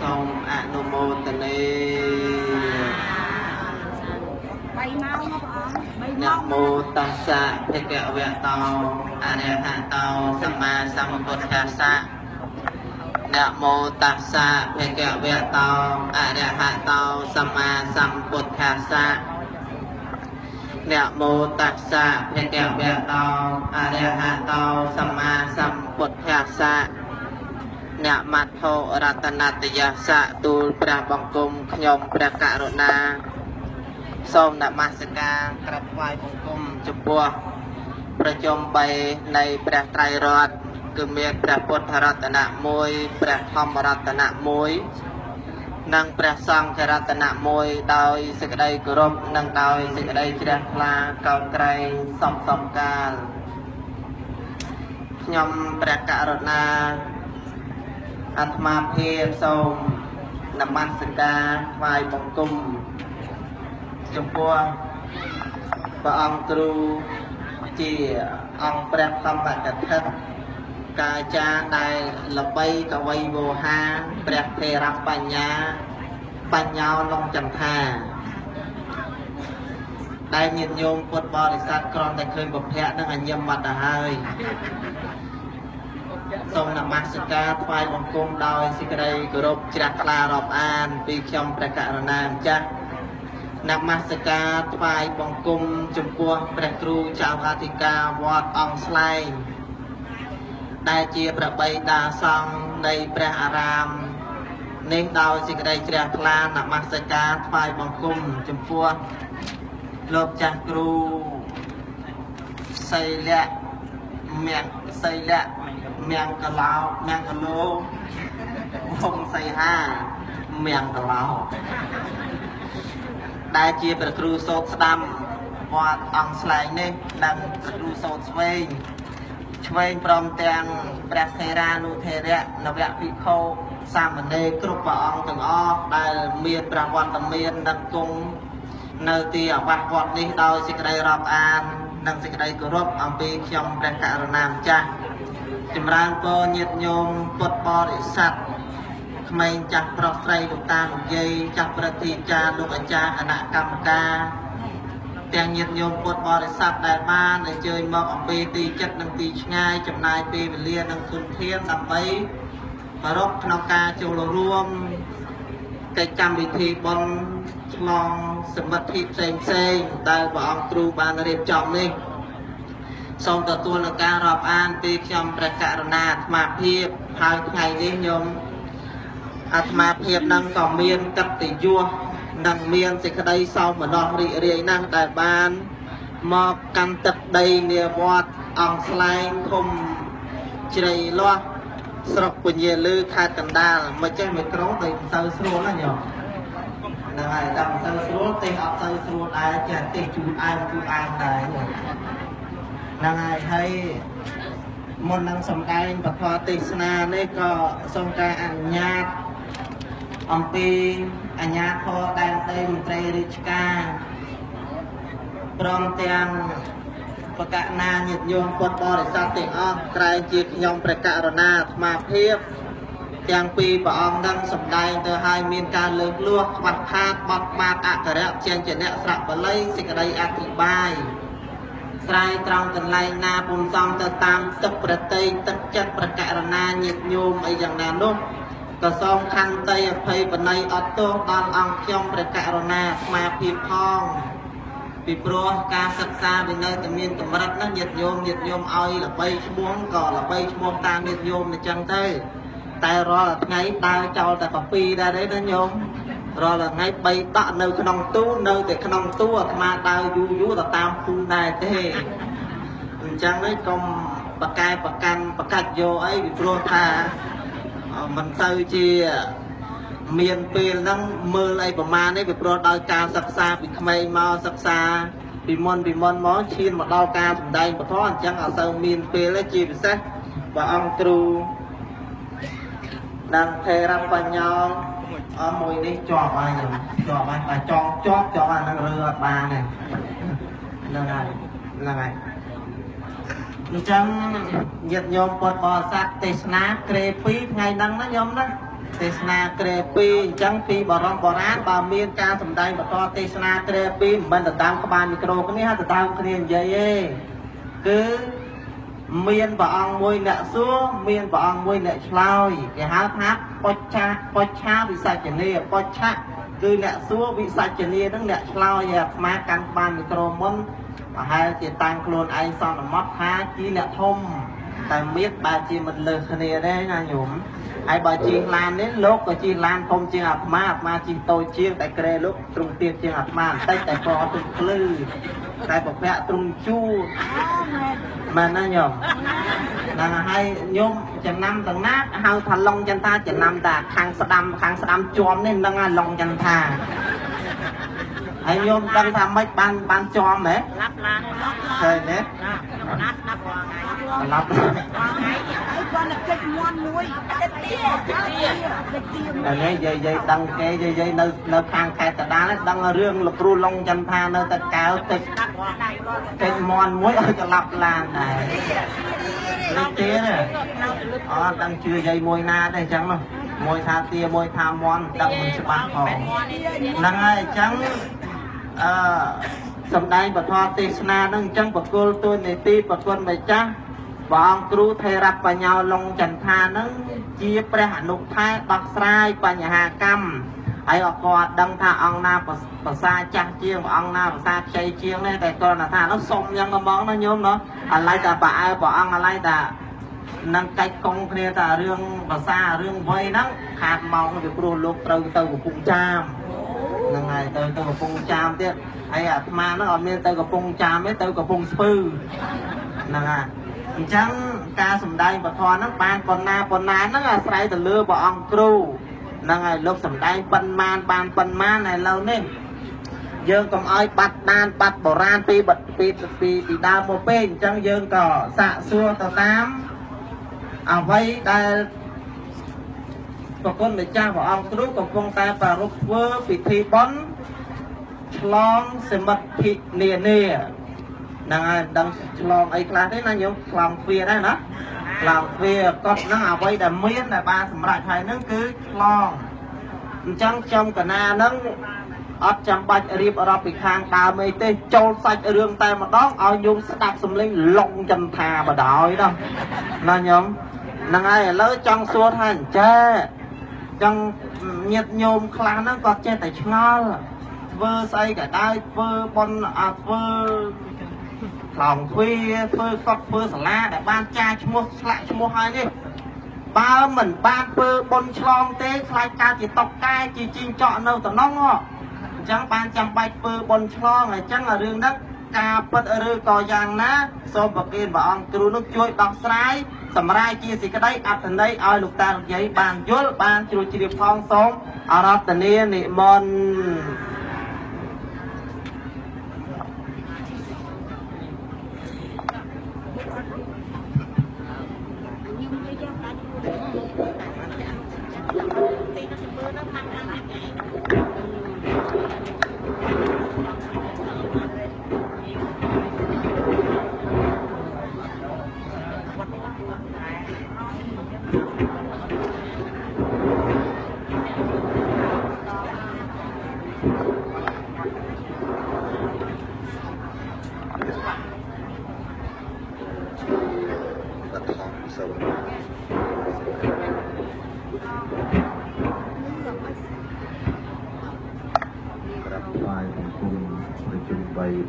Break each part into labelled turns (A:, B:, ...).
A: សូមអនុមោទនាนะโมตัสสะภะคะวะโตอะระหะโตสัมมาสัมพุทธัสสะนะโมตัสสะภะคะวะโตอะระหะโตสัมมาสัมพุทธัสสะนะโมตัสสะภะคะวะโตอะระหะโตสัมมาสัมพุทธัสสะนะมัทโธรัตนัตยัสสะទូលព្រះបង្គំខ្ញុំព្រះករុណាសូមនមស្ការក្រាបថ្វាយបង្គំចំពោះប្រជុំ3នៃព្រះត្រៃរតន៍គឺមានព្រះពុទ្ធរតនៈ1ព្រះធម្មរតនៈ1និងព្រះសង្ឃរតនៈ1ដោយសេចក្តីគោរពនិងដោយសេចក្តីជ្រះថ្លាកោតក្រែងសំកាលខ្ញុំព្រះករុណាអាត្មាភាពសូមនមស្ការថ្វាយបង្គំចំពោះព្រះអង្គគ្រូជាអង្គព្រះធម្មកថាកាចារ្យដែលល្បីកវីវោហាព្រះថេរបញ្ញាបញ្ញោលងចន្ទថាដែលញាតិញោមពុទ្ធបរិស័ទគ្រាន់តែឃើញពុទ្ធៈនឹងអញ្ញមមកទៅហើយសូមនមស្ការថ្វាយបង្គំដោយសេចក្តីគោរពជ្រះថ្លារាប់អានពីខ្ញុំព្រះករុណាម្ចាស់នមស្ការថ្វាយបង្គំចំពោះព្រះគ្រូចៅអធិការវត្តអង្គស្លែងដែលជាព្រះបិតាសង្ឃនៃព្រះអារាមនេះដោយសេចក្តីជ្រះថ្លានមស្ការថ្វាយបង្គំចំពោះលោកចាស់គ្រូសីលៈមៀងកឡោវងសីហាមៀងកឡោដែលជាព្រះគ្រូសូត្រស្ដាំវត្តអង្គស្លែងនេះនិងព្រះគ្រូសូត្រឆ្វេងព្រមទាំងព្រះថេរានុថេរៈនវភិក្ខុសាមណេរគ្រប់ព្រះអង្គទាំងអស់ដែលមានព្រះវត្តមាននិងគង់នៅទីអាវាសវត្តនេះដោយសេចក្តីរាប់អាននិងសេចក្តីគោរពអំពីខ្ញុំព្រះករុណាម្ចាស់ចម្រើនពរញាតិញោមពុទ្ធបរិស័ទក្មេងចាស់ប្រុសស្រីលោកតាលោកយាយចាស់ព្រឹទ្ធាចារ្យលោកអាចារ្យគណៈកម្មការទាំងញាតិញោមពុទ្ធបរិស័ទដែលបានអញ្ជើញមកអំពីទីចិត្តនិងទីឆ្ងាយចំណាយពេលវេលានិងធនធានដើម្បីប្ររពក្នុងការចូលរួមកិច្ចកម្មវិធីបុណ្យឆ្លងសមិទ្ធិផ្សេងដែលព្រះអង្គគ្រូបានរៀបចំនេះសូមទទួលនឹងការរាប់អានពីខ្ញុំព្រះករុណាអាត្មាភាពហើយថ្ងៃនេះខ្ញុំអាត្មាភាពនឹងក៏មានកិត្តិយសនិងមានសេចក្តីសោមនស្សរីករាយណាស់ដែលបានមកកាន់ទឹកដីនាវត្តអង្គស្លែងឃុំជ្រៃលាស់ស្រុកពញាលឺខេត្តកណ្ដាលមិនចេះមីក្រូទៅទៅស្រួលណាញោមហ្នឹងហើយតែមិនទៅស្រួលទេអត់ទៅស្រួលដែរចេះទេជូនអាយដែរហ្នឹងហើយមុននឹងសម្ដែងពធទេសនានេះក៏សូមការអនុញ្ញាតអំពីអាជ្ញាធរដែនដីមន្ត្រីរាជការព្រមទាំងបកណាញាតិញោមពុទ្ធបរិស័ទទាំងអស់ក្រែងជាខ្ញុំព្រះករុណាអាត្មាភាពទាំងពីរព្រះអង្គនឹងសម្ដែងទៅឲ្យមានការលើកលាស់ខ្វះខាតបត់បាតអក្ខរៈជាញ្ជនៈស្រៈបល័យសេចក្តីអធិប្បាយស្រ័យត្រង់កន្លែងណាពុំសំទៅតាមទឹកប្រតិទឹកចិត្តព្រះករុណាញាតិញោមអីយ៉ាងណានោះក៏សូមខន្តីអភ័យបណីអត់ទោសដល់អង្គខ្ញុំព្រះករុណាអាត្មាភាពផងពីព្រោះការសិក្សាវានៅតែមានកម្រិតណាញាតិញោមឲ្យល្បីឈ្មោះក៏ល្បីឈ្មោះតាមញាតិញោមអញ្ចឹងទៅតែរាល់ថ្ងៃដើរចោលតែកាពីដែរទេណាញោមរាល់ថ្ងៃ3ដក់នៅក្នុងទូនៅតែក្នុងទូអាត្មាដើរយូរទៅតាមភូមិដែរទេអញ្ចឹងឯងកុំបកែប្រកាន់បកាច់យកអីពីព្រោះថាមិនទៅជាមានពេលហ្នឹងមើលអីប្រមាណនេះពីព្រោះដោយការសិក្សាពីក្មេងមកសិក្សាពីមុនមកឈានមកដល់ការសម្ដែងពធអញ្ចឹងអត់សូវមានពេលទេជាពិសេសព្រះអង្គគ្រូនិងថេរបញ្ញោមួយនេះជាប់ហើយបើចង់ជាប់អានឹងរើអត់បានទេហ្នឹងហើយអញ្ចឹងញាតិញោមពុទ្ធបរិស័ទទេសនាក្រេ2ថ្ងៃហ្នឹងណាញោមណា ទេសនាក្រែពីអញ្ចឹងពីបរមបុរាណបើមានការសម្ដែងបន្តទេសនាក្រែពីមិនទៅតាមក្បាលមីក្រូគ្នាទៅតាមគ្នានិយាយទេគឺមានព្រះអង្គមួយអ្នកសួរមានព្រះអង្គមួយអ្នកឆ្លើយគេហៅថាបច្ឆាវិសច្ចនីបច្ឆៈគឺអ្នកសួរវិសច្ចនីហ្នឹងអ្នកឆ្លើយអាត្មាកាន់ក្បាលមីក្រូមុនប្រហែលជាតាំងខ្លួនឯងសន្មត់ថាជាអ្នកធំតែមានបើជាមិនលើសគ្នាទេណាញោមហើយបើជិះឡាននេះលោកក៏ជិះឡានធំជាងអាត្មាជិះតូចជាងតែក្រែលោកទ្រង់ទៀតជាងអាត្មាបន្តិចតែក៏ទុកភ្លឺតែប្រភពទ្រង់ជូរមែនណាញោមហ្នឹងហើយញោមចំណាំទាំងណាហៅថាឡុងចន្ទាចំណាំតាខាងស្ដាំជាប់នេះហ្នឹងឡុងចន្ទាហើយញោមដឹងថាម៉េចបានជាប់ហ៎ឡាប់ឡានឃើញទេណាស់ស្ដាប់រាល់ថ្ងៃឡាប់ថ្ងៃហើយគាត់តែគិតមន់មួយតិចទៀតអានេះយាយដឹងគេយាយនៅខាងខេត្តកណ្ដាលដឹងរឿងលោកគ្រូឡុងចន្ទានៅតែកៅតិចមន់មួយឲ្យច្រឡប់ឡានដែរលេខទៀតអត់ដឹងជឿយាយមួយណាទេអញ្ចឹងមួយថាទាមួយថាមន់ដឹងមិនច្បាស់ផងហ្នឹងហើយអញ្ចឹងសម្ដែងពធទេសនានឹងអញ្ចឹងបកគលទួនាទីប្រគុណម្ចាស់ព្រះអង្គគ្រូថេរបញ្ញោឡុងចន្ទានឹងជាព្រះអនុថែដោះស្រាយបញ្ហាកម្មហើយក៏គាត់ដឹងថាអង្គណាភាសាចាស់ជាងអង្គណាភាសាខ្ចីជាងនេះតែគាត់ថានោះសុំយ៉ាងហ្មងណាញោមណាអាឡ័យតែប្រអើព្រះអង្គអាឡ័យតែនឹងកាច់កងគ្នាតែរឿងភាសារឿងវ័យហ្នឹងខាតម៉ោងពីព្រោះលោកត្រូវទៅកំពង់ចាមហ្នឹងហើយទៅកំពង់ចាមទៀតហើយអាត្មាហ្នឹងអត់មានទៅកំពង់ចាមទេទៅកំពង់ស្ពឺហ្នឹងហើយអញ្ចឹងការសម្ដែងពធហ្នឹងបានប៉ុណ្ណាហ្នឹងអាស្រ័យទៅលើព្រះអង្គគ្រូហ្នឹងហើយលោកសម្ដែងប៉ុន្មានបានប៉ុន្មានឥឡូវនេះយើងកុំឲ្យបាត់ដានបាត់បុរាណពីដើមមកពេកអញ្ចឹងយើងក៏សាកសួរទៅតាមអ្វីដែលប្រគុណម្ចាស់ព្រះអង្គគ្រូកំពុងតែប្រារព្ធធ្វើពិធីបុណ្យឆ្លងសមិទ្ធិនានាហ្នឹងហើយដឹងឆ្លងអីខ្លះទេណាញោមឆ្លងទ្វារដែរណាឆ្លងទ្វារកត់ហ្នឹងអ្វីដែលមានដែលបានសម្រេចហើយហ្នឹងគឺឆ្លងអញ្ចឹងខ្ញុំកណាហ្នឹងអត់ចាំបាច់រៀបរាប់ពីខាងដើមអីទេចូលសាច់រឿងតែម្ដងឲ្យញោមស្ដាប់សំឡេងឡុងចន្ទាបដោយណាញោមហ្នឹងហើយឥឡូវចង់សួរថាអញ្ចឹងចង់ញាតញោមខ្លះហ្នឹងគាត់ចេះតែឆ្ងល់ធ្វើស្អីក៏ដោយធ្វើប៉ុនធ្វើខ្លងទ្វាធ្វើកត់ធ្វើសាលាដែលបានចាឈ្មោះឆ្លាក់ឈ្មោះហើយនេះបើមិនបានធ្វើប៉ុនឆ្លងទេខ្លាចកើតជាតុកកែជាជីងចក់នៅតំណងអញ្ចឹងបានចាំបាច់ធ្វើប៉ុនឆ្លងអញ្ចឹងរឿងហ្នឹងការពិតឬក៏យ៉ាងណាសូមប្រគេនព្រះអង្គគ្រូនោះជួយដោះស្រាយសម្រាប់ជាសេចក្តីអត្ថន័យឲ្យលោកតាលោកយាយបានយល់បានជ្រួជ្រាបផងសូមអរតនានិមន្ត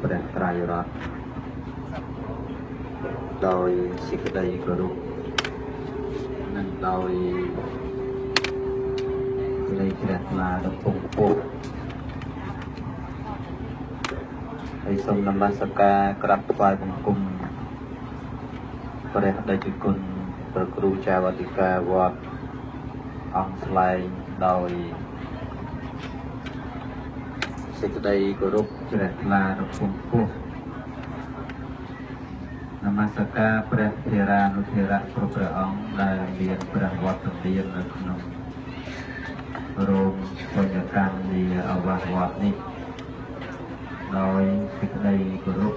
A: ព្រះត្រៃរតន៍ដោយសេចក្តីគោរពនិងដោយសេចក្តីជ្រះថ្លាដ៏ពងពោះហើយសូមនមស្ការក្រាបថ្វាយបង្គំព្រះដេចគុណព្រះគ្រូចាវតិកាវត្តអង្គស្លែងដោយសេចក្តីគោរពជ្រះថ្លាដ៏ពងពោះនមស្ការព្រះធេរានុធេរៈគ្រប់ព្រះអង្គដែលមានព្រះវត្តមាននៅក្នុងរោងបញ្ញកម្មនីអវាសវត្តនេះដោយសេចក្តីគោរព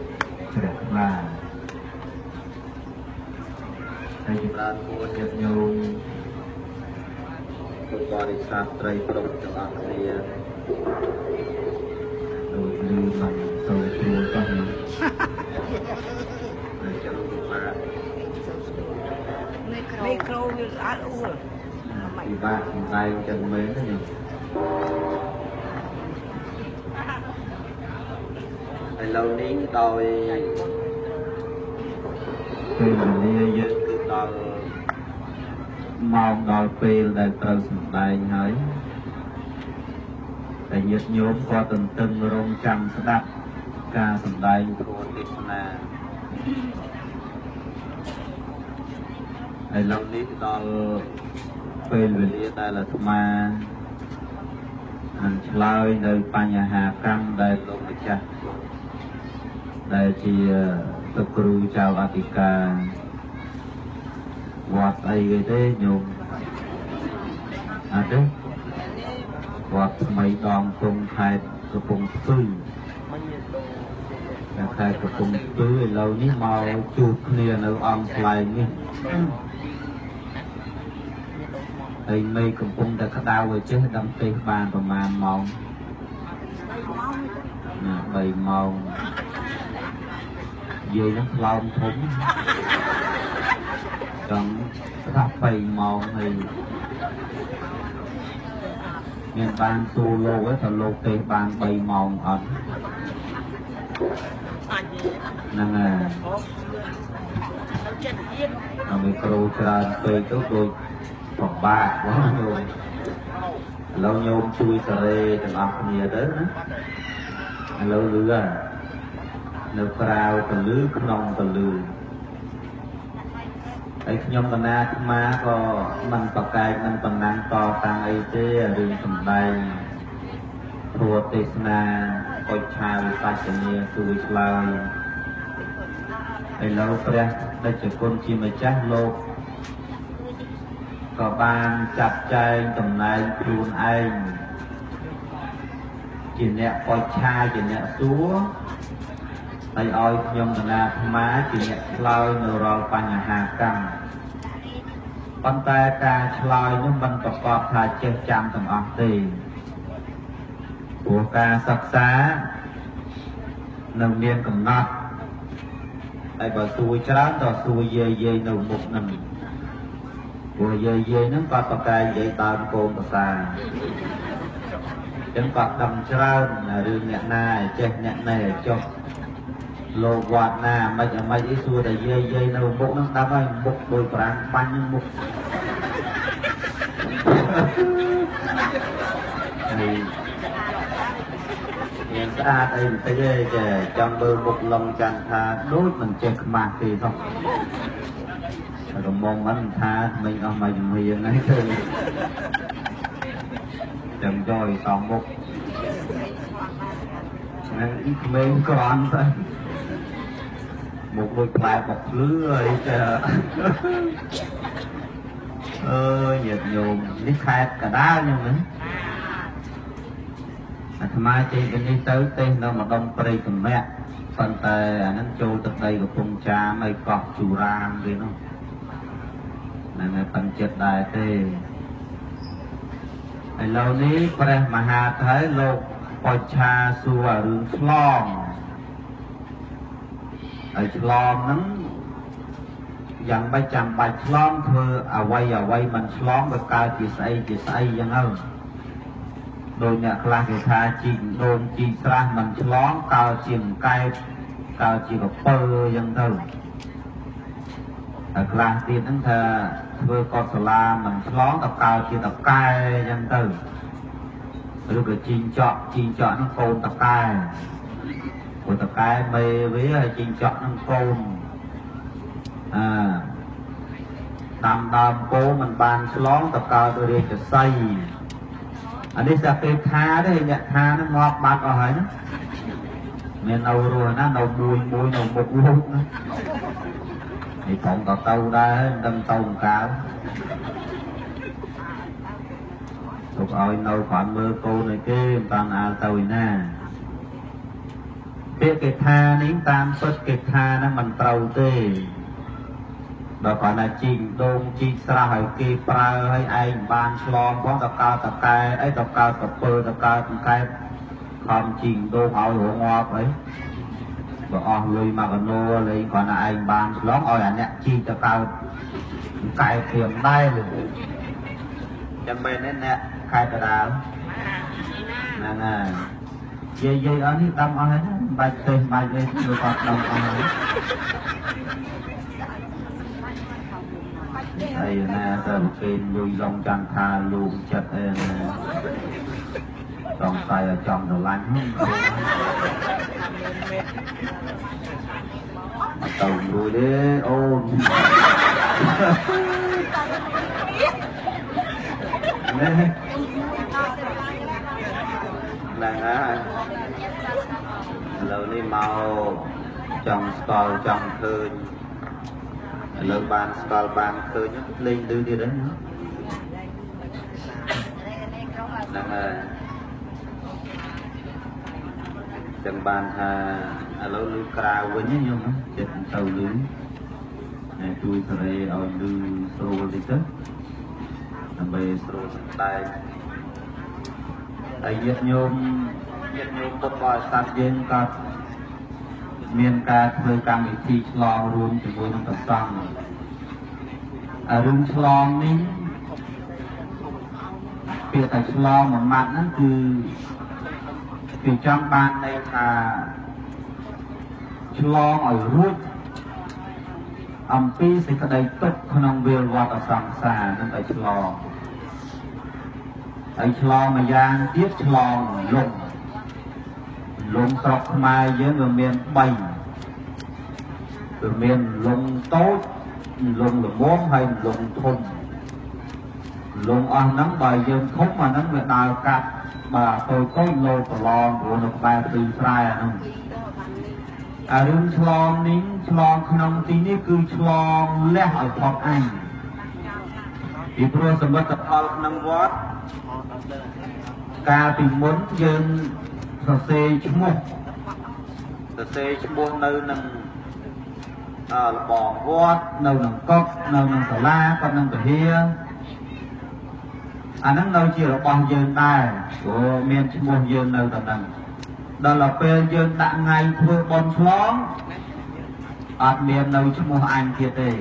A: ជ្រះថ្លាហើយចម្រើនគួរញាតិញោម ពុទ្ធបរិស័ទត្រីគ្រប់ទាំងអស់គ្នាដូចលឺមិនសូវស្រួលទៅហើយចាំបាទ
B: មីក្រូវាស្អាតអ៊ូល
A: ពិបាកសំដែងចឹងមែនទេនេះឥឡូវនេះដោយពេលវេលាយើងគឺដល់ម៉ោងដល់ពេលដែលត្រូវសំដែងហើយតែញាតិញោមក៏ទន្ទឹងរង់ចាំស្ដាប់ការសំដែងធម៌ទេសនាឥឡូវនេះដល់ពេលវេលាដែលអាត្មានឹងឆ្លើយនៅបញ្ហាកម្មដែលលោកម្ចាស់ដែលជាទឹកគ្រូចៅអធិការវត្តអីគេទេញោមអត់ទេវត្តថ្មីដងគង់ខេត្តកំពង់ស្ពឺតែខេត្តកំពង់ស្ពឺឥឡូវនេះមកជួបគ្នានៅអង្គស្លែងនេះហើយមេកំពុងតែក្តៅឲ្យចេះដឹងទេបានប្រហែលម៉ោង3ម៉ោងនិយាយនឹងខ្លោមធំចង់ស្ដាប់3ម៉ោងហើយមានបានសួរលោកấyថាលោកទេបាន3ម៉ោងអត់ហ្នឹងហើយមីក្រូច្រើនពេកទៅដូចពិបាកបងញោមឥឡូវញោមជួយសារ៉េទាំងអស់គ្នាទៅណាឥឡូវលឺនៅក្រៅកលឺក្នុងកលឺហើយខ្ញុំកណាអាត្មាក៏មិនប្រកែកនឹងបណ្ណាំងតតាំងអីទេរឿងសម្ដែងធម៌ទេសនាអុចឆាវិបស្សនាជួយឆ្លើយឥឡូវព្រះតេជគុណជាម្ចាស់លោកក៏បានចាត់ចែងតំណែងខ្លួនឯងជាអ្នកអុចឆាជាអ្នកសួរហើយឲ្យខ្ញុំកណាអាត្មាជាអ្នកឆ្លើយនៅរាល់បញ្ហាកម្មប៉ុន្តែការឆ្លើយនោះមិនប្រកបថាចេះចាំទាំងអស់ទេព្រោះការសិក្សានៅមានកំណត់ហើយបើសួរច្រើនតើសួរយាយនៅមុខហ្នឹងព្រោះយាយហ្នឹងគាត់ប្រកែកនិយាយដើមកូនភាសាចឹងគាត់ដឹងច្រើនរឿងអ្នកណាចេះអ្នកណែចុះលោកវត្តណាមិនអីសួរតែយាយនៅមុខហ្នឹងដឹងហើយមុខដូចប្រាំងបាញ់ហ្នឹងមុខហើយមានស្អាតអីបន្តិចទេចេះចង់មើលមុខឡុងចាំថាដូចមិនចេះខ្មាស់ទេផងរំងមិនថាមិនអស់មកជំនាញហ្នឹងទៅចាំយកឲ្យសំមុខហ្នឹងក្មេងក្រន់ទៅមុខដូចផ្លែបកភ្លឺអីទៅញាតិញោមនេះខេត្តកដាលហ្នឹងណាអាត្មាចេញពីនេះទៅទេសនៅម្ដុំព្រៃសម្រាប់ប៉ុន្តែអាហ្នឹងចូលទឹកដីកំពង់ចាមហើយកោះជូរាមវិញនោះហ្នឹងហើយប៉ិនចិត្តដែរទេឥឡូវនេះព្រះមហាថេរលោកបច្ឆាសួររឿងឆ្លងហើយឆ្លងហ្នឹងយ៉ាងមិនចាំបាច់ឆ្លងធ្វើអ្វីមិនឆ្លងវាកើតជាស្អីអញ្ចឹងទៅដោយអ្នកខ្លះគេថាជីកដូនជីកស្រះមិនឆ្លងកើតជាកែបកើតជាកពើអញ្ចឹងទៅហើយខ្លះទៀតហ្នឹងថាធ្វើកុសលាមិនឆ្លងទៅកើតជាតកែអញ្ចឹងទៅឬក៏ជីងចក់ហ្នឹងកូនតកែព្រោះតកែមេវាហើយជីងចក់ហ្នឹងកូនតាមដើមពោមិនបានឆ្លងទៅកើតរាជសីអានេះតែពេលថាទេអ្នកថាហ្នឹងងាប់បាត់អស់ហើយណាមាននៅរស់ណានៅមួយនៅមុខលោកណានេះផងតទៅដែរមិនដឹងទៅមិនកើទុកឲ្យនៅគ្រាន់មើលកូនឲ្យគេមិនបានអាលទៅឯណាពាក្យគេថានេះតាមពិតគេថាហ្នឹងមិនត្រូវទេ
C: ដល់គាត់ណាជីកដូងជីកស្រះឲ្យគេប្រើឲ្យឯងបានឆ្លងផងតកៅតកែអីតកៅតពើតកៅតកែខំជីកដូងឲ្យរងាប់អីបើអស់លុយមកកណូលេងគាត់ណាឯងបានឆ្លងឲ្យអាអ្នកជីកតកៅកែព្រៀងដែរចាំមែនទេអ្នកខេត្តកណ្ដាលហ្នឹងហើយយាយអស់នេះដាំអស់ហើយបាច់ទេបាច់អីគឺគាត់ដាំអស់ហើយហើយណាទៅគេលុយឡងចង់ថាលោកចិត្តអីណាចង់ស្អីឲ្យចង់ស្រឡាញ់ទៅរួយទេអូនហ្នឹងហើយឥឡូវនេះមកចង់ស្គាល់ចង់ឃើញឥឡូវបានស្គាល់បានឃើញលេងលឺទៀតហ្នឹងហ្នឹងហើយចឹងបានថាឥឡូវលឺក្រៅវិញខ្ញុំចិត្តទៅលឺហើយជួយសេរីឲ្យលឺស្រួលតិចទៅដើម្បីស្រួលសំដែងហើយញាតិញោមពុទ្ធបរិស័ទយើងក៏មានការធ្វើកម្មវិធីឆ្លងរួមជាមួយនឹងព្រះសង្ឃរឿងឆ្លងនេះពាក្យតែឆ្លងមួយម៉ាត់ហ្នឹងគឺគេចង់បានន័យថាឆ្លងឲ្យរួចអំពីសេចក្តីទុក្ខក្នុងវាលវដ្តសង្សារនឹងតែឆ្លងហើយឆ្លងមួយយ៉ាងទៀតឆ្លងលំស្រុកខ្មែរយើងវាមាន3វាមានលំតូចលំល្មមហើយលំធំលំអស់ហ្នឹងបើយើងធំអាហ្នឹងវាដើរកាត់បាទតូចលោប្រឡងព្រោះនៅក្បែរព្រៃស្រែអាហ្នឹងអារឿងឆ្លងនេះឆ្លងក្នុងទីនេះគឺឆ្លងលះឲ្យផុតអញពីព្រោះសមិទ្ធផលក្នុងវត្តកាលពីមុនយើងសរសេរឈ្មោះនៅនឹងលបងវត្តនៅនឹងកុកនៅនឹងសាលាគាត់នឹងពហិអាហ្នឹងនៅជារបស់យើងដែរព្រោះមានឈ្មោះយើងនៅតែហ្នឹងដល់ពេលយើងដាក់ថ្ងៃធ្វើបុណ្យឆ្លងអត់មាននៅឈ្មោះអញទៀតទេ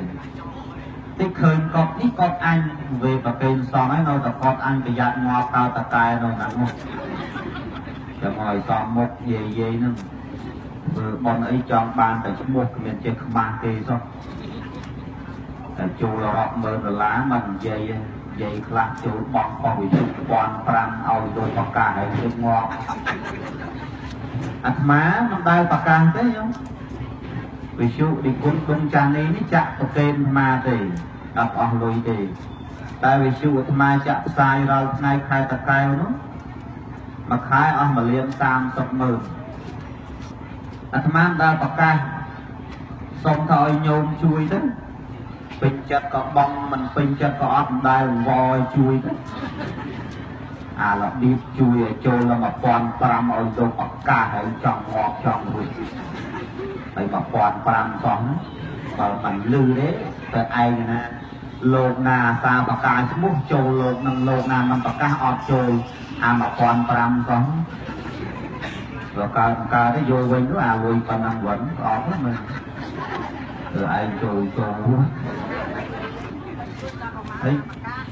C: តិចឃើញកុកនេះកុកអញវេប្រកេនសងហើយនៅតែកុកអញប្រយ័ត្នងាប់កោតតែនៅហ្នឹងនោះចាំឲ្យសំមុខយាយហ្នឹងធ្វើបុណ្យអីចង់បានតែឈ្មោះគ្មានចេះខ្មាស់ទេសោះតែចូលរាប់ម៉ឺនដុល្លារមិននិយាយទេនិយាយខ្លះចូលបង់ផងវិសុទ្ធ1500ឲ្យដូចប្រកាសឲ្យជិះងាប់អាត្មាមិនដែលប្រកាសទេញោមវិសុទ្ធទីគុណគុំចាស់នេះចាក់ប្រកេនអាត្មាទេអត់អស់លុយទេតែវិសុទ្ធអាត្មាចាក់ផ្សាយរាល់ថ្ងៃខែតកែវនោះមួយខែអស់1.30 លានអាត្មាដែលប្រកាសសូមថាឲ្យញោមជួយទៅពេញចិត្តក៏បងមិនពេញចិត្តក៏អត់ដែលវល់ជួយទៅអារបៀបជួយឲ្យចូលដល់1500ឲ្យទៅប្រកាសឲ្យចង់ងាប់ចង់រួចហើយ1500សោះបើមិនលឺទេតែឯងណាលោកណាអាសាប្រកាសឈ្មោះចូលលោកនឹងលោកណាមិនប្រកាសអត់ចូលអា1500សោះប្រកាសទៅយកវិញទៅអាលុយប៉ុណ្ណឹងវិញអត់ទេមិនគឺឯងចូលហើយ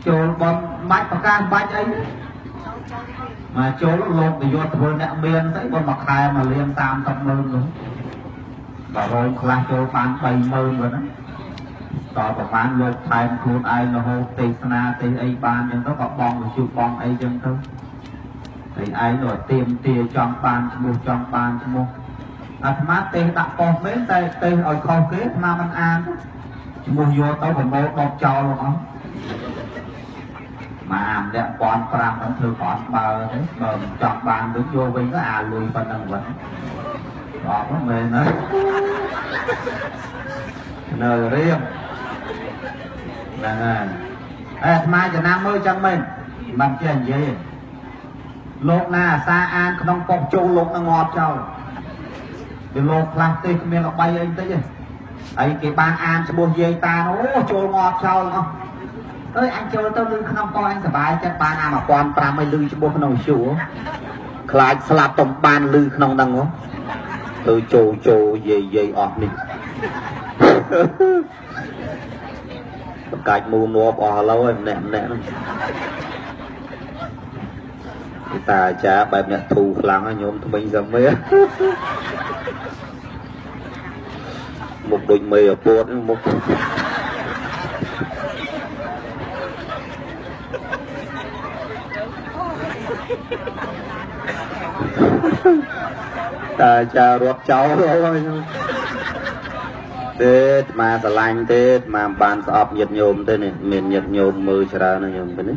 C: ចូលបំបាច់ប្រកាសបាច់អីមកចូលលោកទៅយកធ្វើអ្នកមានស្អីបើមួយខែ1.30 លាននោះបើរយខ្លះចូលបាន30000វិញណាតប្រហែលលោកថែមខ្លួនឯងរហូតទេសនាទេសអីបានចឹងទៅក៏បងវិជុបងអីចឹងទៅហើយឯងទៅទៀមទាចង់បានឈ្មោះអាត្មាទេសដាក់ប៉ុស្តិ៍មែនតែទេសឲ្យខុសគេអាត្មាមិនអានឈ្មោះយកទៅប្រមូលដកចោលលោកអស់មកអ្នក1500មិនធ្វើគ្រាន់បើទេបើមិនចង់បានវិញយកវិញទៅអាលុយប៉ុណ្ណឹងវិញអត់មែនណានៅរៀងហ្នឹងហើយអាត្មាចំណាំមើលចឹងមែនមិនចេះនិយាយលោកណាអាសាអានក្នុងប៉ុស្តិ៍ចូលលោកនឹងងាប់ចោលវាលោកខ្លះទេគ្មានអបាយអីតិចទេ ấy cái ban an cho buông dây ta nó trôi ngọt trâu không ơi anh trôi tôi lưng không coi anh sờ bài chắc ban an mà quan pram mấy lưng cho buông nồi sủa khai slap tông ban lưng không đằng không tôi trôi dây ọt đi cạch mù nộp ọt lâu em nẹm ta chả bài mẹ thù lắng ở nhóm tụi mình dầm mấy một đôi mì ở buồn một ta chả ruột cháu thôi tết mà sờ lanh tết mà bàn sọp nhiệt nhôm thế này miền nhiệt nhôm mưa chả ra nó nhôm thế này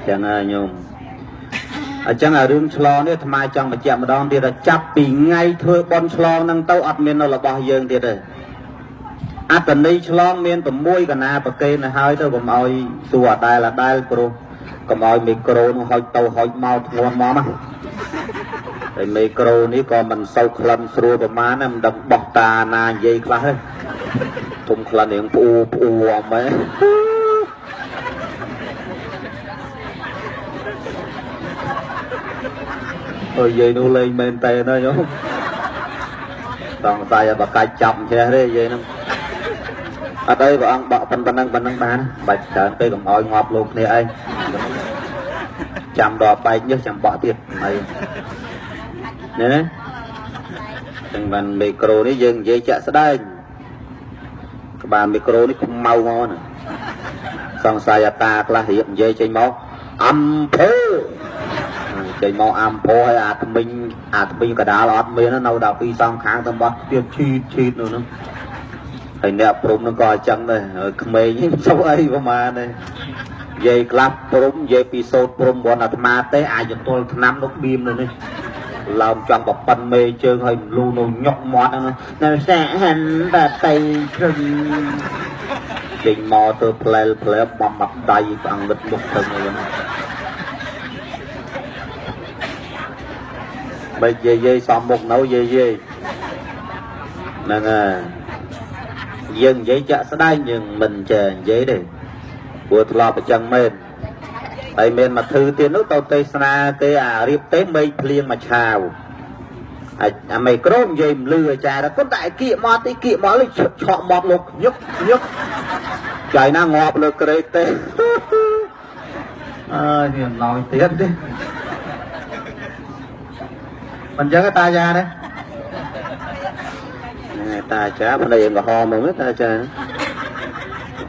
C: chẳng ai nhôm chẳng là rương chlong này tham trong mà chạm đòn thì là chắp bị ngay thôi bon chlong năng tàu ọt miền nó là bao dương thì đây tận đây chlong miền tụm môi cả na bậc kê là hơi thôi còn mồi sủa đây là đây pro còn mồi micro nó hơi tàu hơi mau ngon mò mà cái micro này còn mình sâu khăn sủa của má nó đập bọc ta na dây khá hết thùng khăn những pu mấy ôi dây nó lên bên tay nó nhớ còn tay bà cài chậm che đấy dây nó ở đây bà ăn bọ phần năng bán bạch trở cây còn hỏi ngọt luôn này anh chậm đỏ bay nhớ chậm bọ tiệt này nè thằng bàn micro này dừng dây chạy sẽ đây các bạn micro này cũng mau ngon xong sai ta là hiện dây trên máu âm thế chạy mau am po hay mình cả đá lọt miếng nó nâu đào phi xong kháng tâm bắt tiêm chi nữa nó thầy nẹp prum nó coi chân đây mê những số ấy mà này dây club prum dây episode prum bọn là ma tế ai cho tôi năm lúc bim rồi này làm chọn bọc pan mê chơi hơi lu nồi nhọc mọt nó sẽ hành và tay rừng trình mò từ play bằng mặt đầy bằng lịch một từng rồi bây giờ dây xong một nấu dây nên dừng giấy chợ sẽ đây nhưng mình chờ giấy để buộc lò phải chân men tại men mà thư tiền nước tàu tây sana cái riệp tế mây liền mà chào mày có đông dây lừa trà đó có đại kia mò lấy chọn mọt lục nhức trời na ngọt được cái tê thì nói tiếc đi mình chở cái ta ra đấy ta chả bên đây là ho mà ta chả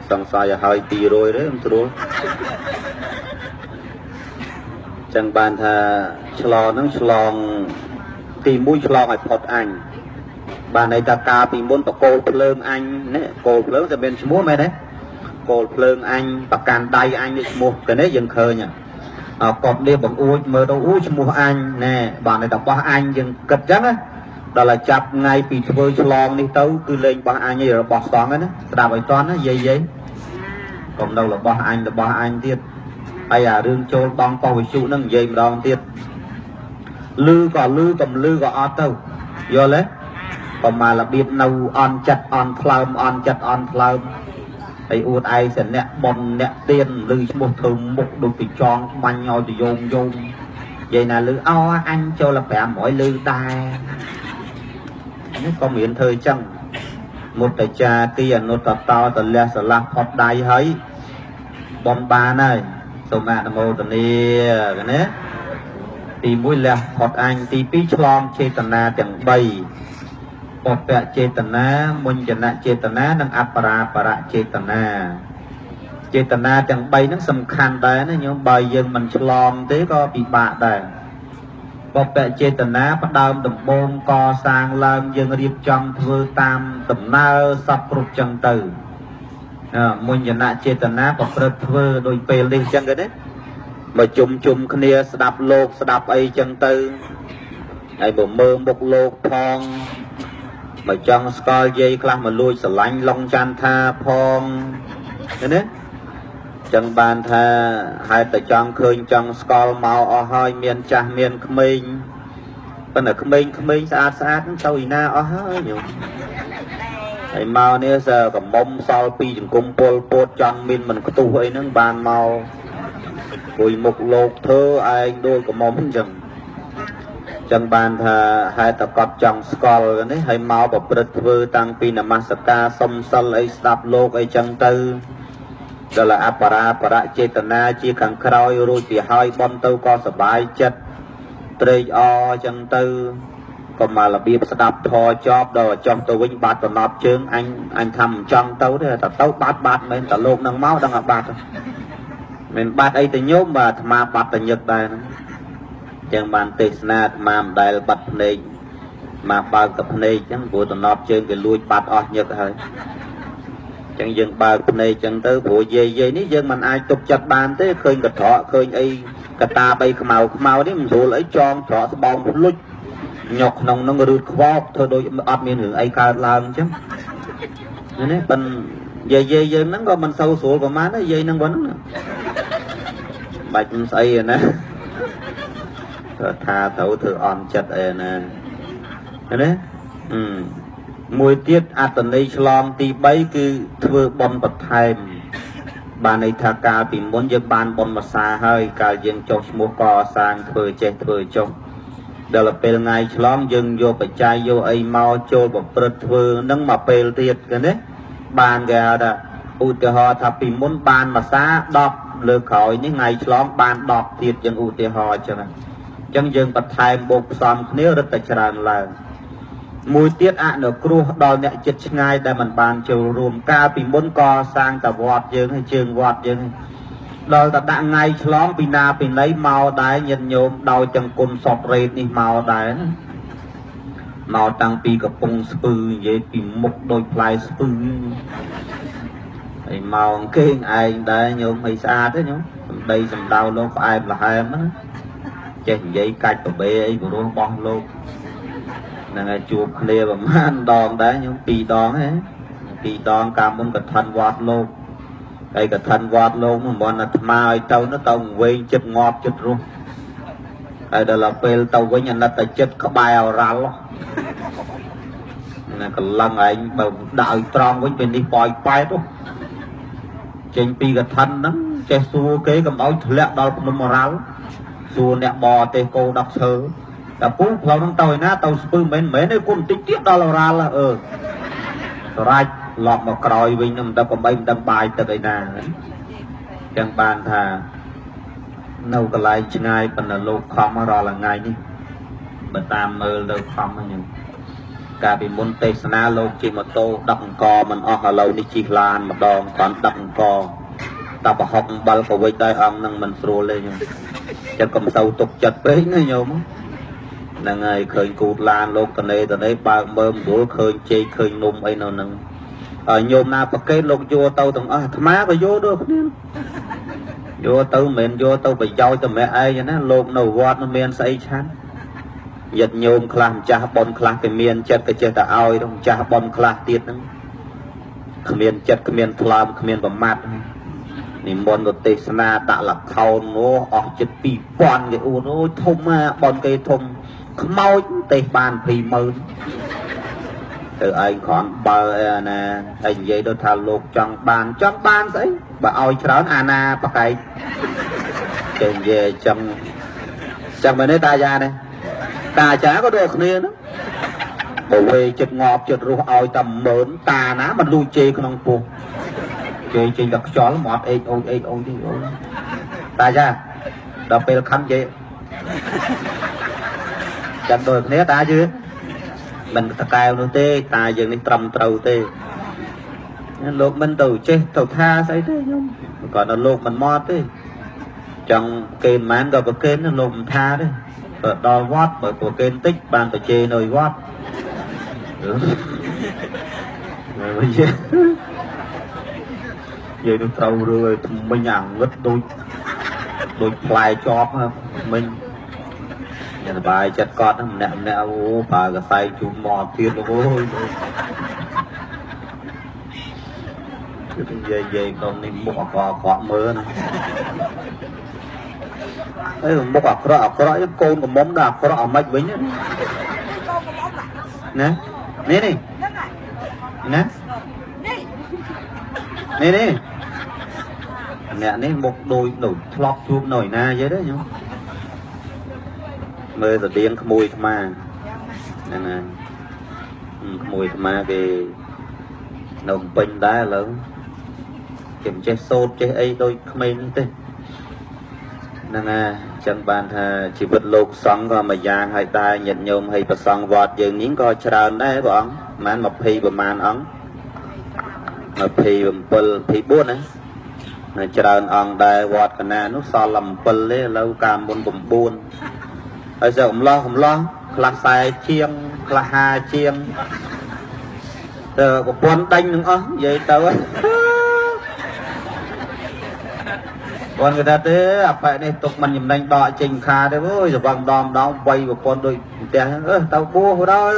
C: xong xoay hơi tì rồi đấy em tôi chẳng bàn thà chlong nó chlong tìm mũi chlong hay phật anh bàn này ta ca tìm muốn tao cô lương anh đấy cô lớnจะเป็น múa mày đấy cô lương anh bạc can đay anh đi mua cái đấy dừng khơi nhỉ cọp đi bằng u mơ đâu u mua anh nè bạn này đọc ba anh dừng cật chắc á đó là chập ngay bị phơi chlong đi tới cứ lên ba anh như là bọt xoắn đấy đạp bài toán á dây còn đâu là ba anh tiết ai đương châu bong co với trụ nâng dây đòn tiết lư cầm lư ọt đâu vô lấy còn mà là biết nâu on chặt on phơm ai uất ai sẽ nẹt bom nẹt tiền lư một thùng một đôi bị tròn banh nhau thì dồn vậy là lư anh cho là phải mỗi lư tai có miệng thời chăng một đại cha kia nó to lẹ sờ lạc phật đại thấy bom ba này số mẹ nó mô tận đi cái này thì mũi lẹ phật anh thì pi chlong chê tận na chẳng bay bọt bẹ chê tận na mun chân na chê tận na năng para chê tận na chẳng bay nó sầm khăn đấy nó nhưng bay dân mình chlong thế có bị bạ đây bọt bẹ chê tận na bắt đầu đầm bông co sang lên dân riệp trong thưa tam tầm na sập rụt chân từ mun chân na chê tận na bọt bẹ thưa đôi pê lên chân cái đấy mà chùm kia đạp ấy chân từ này bộ mơ một lô phong mà trong scoi dây class mà lui sờ lạnh long chan tha phong thế đấy chân bàn tha hai tay trong khơi trong scoi màu ở hơi miền cha miền khmênh bên ở khmênh sát tôi na ở hơi nhiều ហើយមកនេះសើកំមុំសល់ពីចង្គមពលពោតចង់មានមិនខ្ទុះអីហ្នឹងបានមកគួយមុខលោកធ្វើឯងដូចកំមុំអញ្ចឹងចឹងបានថាហេតុតែគាត់ចង់ស្គាល់នេះហើយមកប្រព្រឹត្តធ្វើតាំងពីនមស្ការសុំសិលអីស្ដាប់លោកអីចឹងទៅដល់អបរាបរចេតនាជាខាងក្រោយរួចពីហើយបន់ទៅក៏សบายចិត្តត្រេកអរចឹងទៅក៏មករបៀបស្ដាប់ធរចប់ដល់ចង់ទៅវិញបាត់តំណប់ជើងអញថាមិនចង់ទៅទេតែទៅបាត់មែនតែលោកនឹងមកដឹងអាបាត់មិនបាត់អីទៅញោមបាទអាត្មាបាត់តែញឹកដែរហ្នឹងចឹងបានទេសនាអាត្មាមិនដែលបាត់ភ្នែកមកបើកតែភ្នែកចឹងព្រោះតំណប់ជើងគេលួចបាត់អស់ញឹកហើយចឹងយើងបើកភ្នែកចឹងទៅព្រោះយាយនេះយើងមិនអាចទប់ចិត្តបានទេឃើញកត្រកឃើញអីកតាបីខ្មៅនេះមិនស្រួលអីចងត្រកស្បោងភ្លុចញកក្នុងនឹងរឺខ្វោកធ្វើដូចអត់មានរឿងអីកើតឡើងអញ្ចឹងនេះបិណ្ឌយាយយើងហ្នឹងក៏មិនសូវស្រួលប្រហែលដែរយាយហ្នឹងប៉ុណ្ណឹងបាច់មិនស្អីទេណាថាត្រូវធ្វើអន់ចិត្តអីណាណាមួយទៀតអត្តន័យឆ្លងទី3គឺធ្វើបុណ្យបន្ថែមបានន័យថាកាលពីមុនយើងបានបុណ្យម្សាហើយកាលយើងចុះឈ្មោះកសាងធ្វើចេះធ្វើចុះដល់ពេលថ្ងៃឆ្លងយើងយកបច្ច័យយកអីមកចូលប្រព្រឹត្តធ្វើនឹងមកពេលទៀតគេណាបានគេហៅថាឧទាហរណ៍ថាពីមុនបានម្សា10លើក្រោយនេះថ្ងៃឆ្លងបាន10ទៀតយើងឧទាហរណ៍ចឹងចឹងយើងបន្ថែមបូកផ្សំគ្នារឹតតែច្រើនឡើងមួយទៀតអនុគ្រោះដល់អ្នកចិត្តឆ្ងាយដែលមិនបានចូលរួមកាលពីមុនកសាងតវត្តយើងហើយជើងវត្តយើងដល់តែដាក់ថ្ងៃឆ្លងពីណាពីណីមកដែរញាតិញោមដោយទាំងគុណសពរេតនេះមកដែរមកតាំងពីកំពង់ស្ពឺនិយាយពីមុខដូចផ្លែស្ពឺហើយមកអង្គេងឯងដែរញោមឲ្យស្អាតទេញោមសំដីសំដៅលោកផ្អែមល្ហែមណាចេះនិយាយកាច់ប្របេអីព្រោះបោះលោកហ្នឹងហើយជួបគ្នាប្រហែលដងដែរញោម2ដងហ៎2ដងកាលមុនកឋិនវត្តលោកហើយកឋិនវត្តលោកមិនបានអាត្មាឲ្យទៅទៅវែងចិត្តងាប់ចិត្តរស់ហើយដល់ពេលទៅវិញអាណិតតែចិត្តក្បែរអរ៉ាល់ណាកលឹងឯងបើដាក់ឲ្យត្រង់វិញពេលនេះប៉ោយប៉ែតចេញពីកឋិនហ្នឹងចេះសួរគេកុំឲ្យធ្លាក់ដល់ភ្នំអរ៉ាល់សួរអ្នកបរទេសគោដកឈើតែពូផ្លូវហ្នឹងទៅឯណាទៅស្ពឺមិនមែនទេគុណតិចទៀតដល់អរ៉ាល់សម្រាប់ឡប់មកក្រោយវិញនឹងមិនដឹងកំបីមិនដឹងបាយទឹកឯណាចឹងបានថានៅកន្លែងឆ្ងាយប៉ុន្តែលោកខំរាល់ថ្ងៃនេះបើតាមមើលទៅខំហ្នឹងកាលពីមុនទេសនាលោកជិះម៉ូតូដឹកអង្គមិនអស់ឥឡូវនេះជិះឡានម្ដងគាត់ដឹកអង្គតែប្រហុកអំបិលក៏វិចដែរអង្គនឹងមិនស្រួលទេញោមចឹងកុំសូវទុកចិត្តពេកណាញោមហ្នឹងហើយឃើញគូតឡានលោកតនេបើកមើលស្រួលឃើញជែកឃើញនំអីនៅហ្នឹងហើយញោមណាប្រកេតលោកយកទៅទាំងអស់អាត្មាក៏យកដូចគ្នាយកទៅមិនមែនយកទៅប្រយោជន៍តែម្នាក់ឯងណាលោកនៅវត្តនោះមានស្អីឆាន់ញាតិញោមខ្លះម្ចាស់ប៉ុនខ្លះគេមានចិត្តក៏ចេះតែឲ្យទៅម្ចាស់ប៉ុនខ្លះទៀតហ្នឹងគ្មានចិត្តគ្មានថ្លើមគ្មានប្រមាថនិមន្តទៅទេសនាដាក់លខោននោះអស់ចិត្ត 2000 គេអួតអូយធំណាប៉ុនគេធំខ្មោចទេសបាន 20000 ទៅឯងគ្រាន់បើណាហើយនិយាយដូចថាលោកចង់បានស្អីបើឲ្យច្រើនអាណាប្រកែកគេនិយាយចឹងមែនទេតាយានេះតាចាក៏ដូចគ្នាហ្នឹងបើវេចិត្តងាប់ចិត្តរស់ឲ្យតែ10000តាណាមិនលួចជេរក្នុងពោះជេរចេញតែខ្យល់មាត់អេកអូទីតាចាដល់ពេលខំនិយាយចាំដូចគ្នាតាជឿមិនតកែវនោះទេតាយើងនេះត្រឹមត្រូវទេលោកមិនទៅចេះទៅថាស្អីទេខ្ញុំគាត់ដល់លោកមិនមកទេចង់គេមិនក៏ប្រកេនលោកមិនថាទេបើដល់វត្តបើប្រកេនតិចបានទៅជេរនៅវត្តវិញនិយាយនឹងត្រូវរឿងឲ្យមិញអាងឹតដូចផ្លែជាប់មិញសบายចិត្តគាត់ម្នាក់អូបើកសែងជូនមកទៀតអូយគឺនិយាយក្រុមនេះមុខអក្រក់មើលណាអីមុខអក្រក់កូនកំមុំដល់អក្រក់អាម៉េចវិញណានេះណា nè nè nè một đôi nổi lọt chuông nổi na vậy đấy nhá mơ rồi điên mùi mà nè nè mùi mà cái nồng pin đá lớn kiểm chế sốt chế ấy đôi không thế nè nè chẳng bàn thà chỉ vật lục xong rồi mà giang hay ta nhận nhôm hay bật xong vọt dường những coi tràn đấy bọn màn mập phi và màn ống mập phi và bờ phi buôn ấy tràn ong đại vọt cái này nó so lầm bờ lấy lâu cam buôn bùm buôn bây giờ không lo là xài chiêng là hà chiêng rồi có buôn đánh nữa vậy tao á còn người ta thế phải này tục mình nhìn đánh đọ trình khá đấy với rồi bằng đòn đó quay vào con đôi tiền tao bua vào đó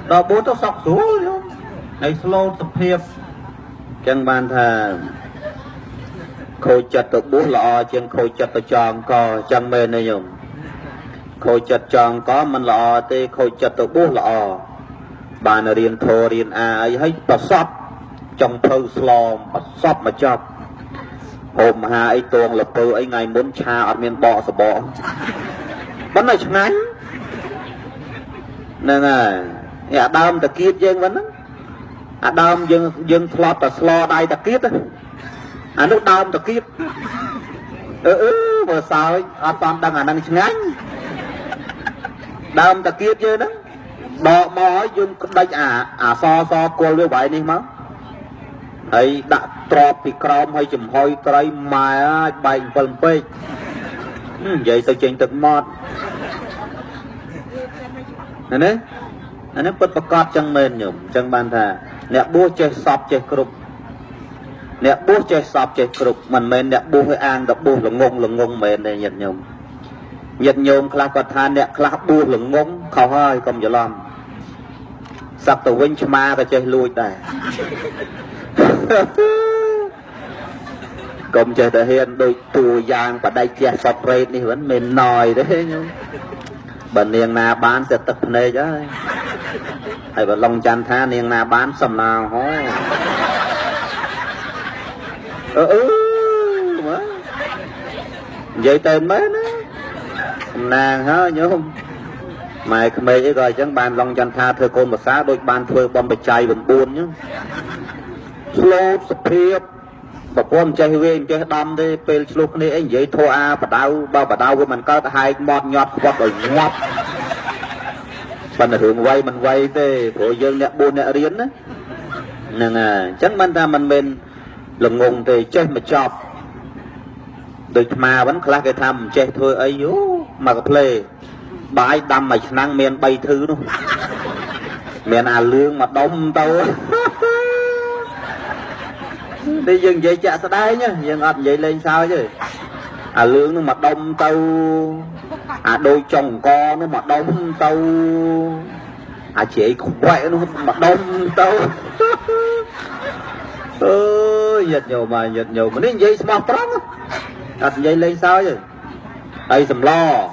C: đó bố tao sọc xuống này slow tập hiệp chẳng bàn thà khôi chặt tự bố lọ trên khôi chặt tự tròn co chẳng mê này nhung khôi chặt tròn có mình lọ tê khôi chặt tự bố lọ bàn riêng thô riêng ai hết bà sọc trong thơ slom bà sọc mà chọc hôm hai ấy tuồng là từ ấy ngày muốn cha ở miền bọ sờ bọ vẫn này chẳng ngán nè nè à đam ta kiết dân vẫn à đam dân flot ta slo đây ta kiết à nước đam ta kiết vừa sao ấy à toàn đang đang chẳng ngán đam ta kiết chứ đó đọ mò dân đây so cô lưu vậy đi mà ấy đã trọp thì crom hay chùm hôi trái mà bay phần phê vậy tôi chuyện thực mọt nè nè bật bật cọt chân mền nhổm chân bàn thà nè bua chơi sọp chơi cục nè bua chơi sọp chơi cục mình mền nè bua hơi an đập bua là ngông mền này nhật nhôm khla quạt than nè khla bua là ngông khâu hơi không giờ làm sắp tàu vinh ma ta chơi lui đây công chơi thể hiện đôi tù giang và đây chia sọt rệt đi vẫn mền nòi đấy bần niềng na bán sẽ tập này chứ hay bà lòng chăn tha niềng na bán sầm nào hó vậy tên mấy đó nàng hả nhớ không mày mày rồi chẳng bàn lòng chăn tha thưa con một xã đôi bàn thưa bom bạch chay bầm buồn nhá slow speed bà con chơi về chơi đam đi pel slow này anh vậy thua a bà đau của mình có hai mọt nhọt hoặc là ngọt mình là thường quay mình quay thế của dân nè buôn nè riến á nè chắc mình ta mình là ngùng thì chơi mà chọc được mà vẫn là cái thầm chơi thôi ấy yếu mà có play bãi đâm mày năng miền bay thứ luôn miền lương mà đông tao đi dừng vậy chả sao đây nhá dừng ập vậy lên sao chứ lương nó mà đông tao đôi chồng con nó mà đông tao chị khỏe nó mà đông tao giật nhiều mà đến vậy smart lắm ập vậy lên sao chứ đây sầm lo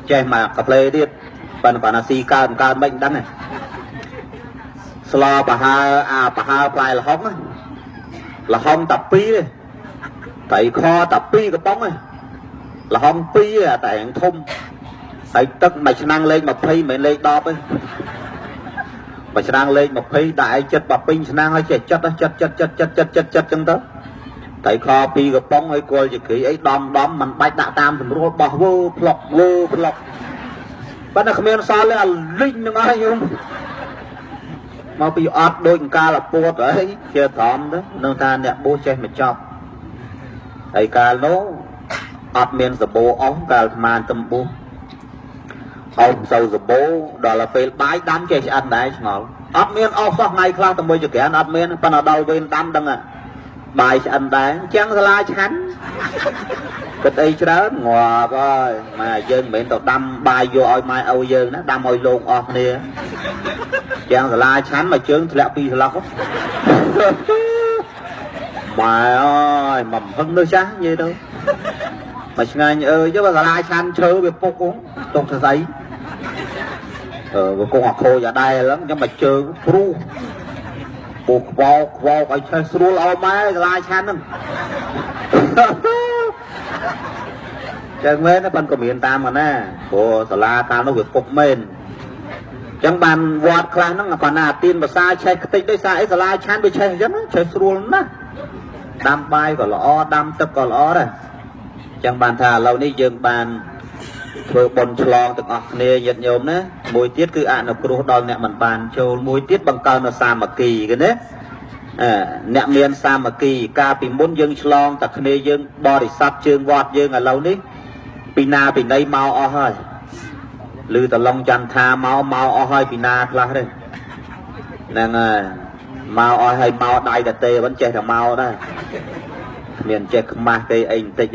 C: chơi mà cà phê đi phần là si can bệnh đắng này slo bà ha phải là hông tập pi đi tại kho tập pi cái bóng này là hông pi tại hàng thun tại tức mày năng lên một phi mày lên đo ấy mày năng lên một phi đại chất bập pin năng hay chất chân đó tại kho pi cái bóng ấy coi chỉ kỹ ấy đom mình bạch đạ tam thì nó bỏ vô lọc bắt đầu không sao là linh nó ai không mà bị ọt đôi ca là buộc đấy chưa thòm đó nông ta nè bố chơi mà chọc thầy ca nó ọt miền giờ bố ống ca màn tâm bố ông sâu giờ bố đó là phải bái đám chơi ăn đấy ngọt ọt miền ốc sóc ngay khang tầm bây giờ kẻ ăn ọt miền phần nào đầu bên đám đằng à bài ăn đấy chẳng là chán cái ấy chứ đó ngọt coi mà dân miền tàu đâm bài vô oi mai âu dân nó đâm oi luôn ọt nè chẳng là chán mà chướng thì lại pi là không mà ơi mầm hưng nơi sáng như đâu mà ngay ơi chứ là lai chán chơi về phố cũng trong thời giấy con hoặc khô ở đây lắm nhưng mà chơi pru ปูขวอกไอ้ใช้สรุลเอาไม้ลายชั้นนั่นจังเว้นนะมันก็มีตามกันนะโอ้สลาตามnó việc cục mềnจังบันวอดคลานั่งก่อนหน้าตีนภาษาใช้กติได้สายสลาชั้นไปใช้ยังใช้สรุลนะดำใบก็ล้อดำตะก็ล้อเลยจังบันท่าเรานี่ยังบันเพื่อบนฉลองตึกออกเนี่ยยันโยมนะมวยtiếtคืออ่านเอาครูดอนเนี่ยมันบานโชว์มวยtiếtบังเกินสามัคคีกันเนี่ยเนี่ยเมียนสามัคคีกาปีมุนยังฉลองแต่เนี่ยยังบริษัทเชิงวอดยังอ่ะเรานี่ปีนาปีในเมาอ้อให้หรือแต่ลองจันทาเมาอ้อให้ปีนาคลาเลยนั่นไงเมาอ้อให้เมาได้แต่เตะvẫn chơi thằngเมาได้เมียนเจ๊กมาเตะเองติด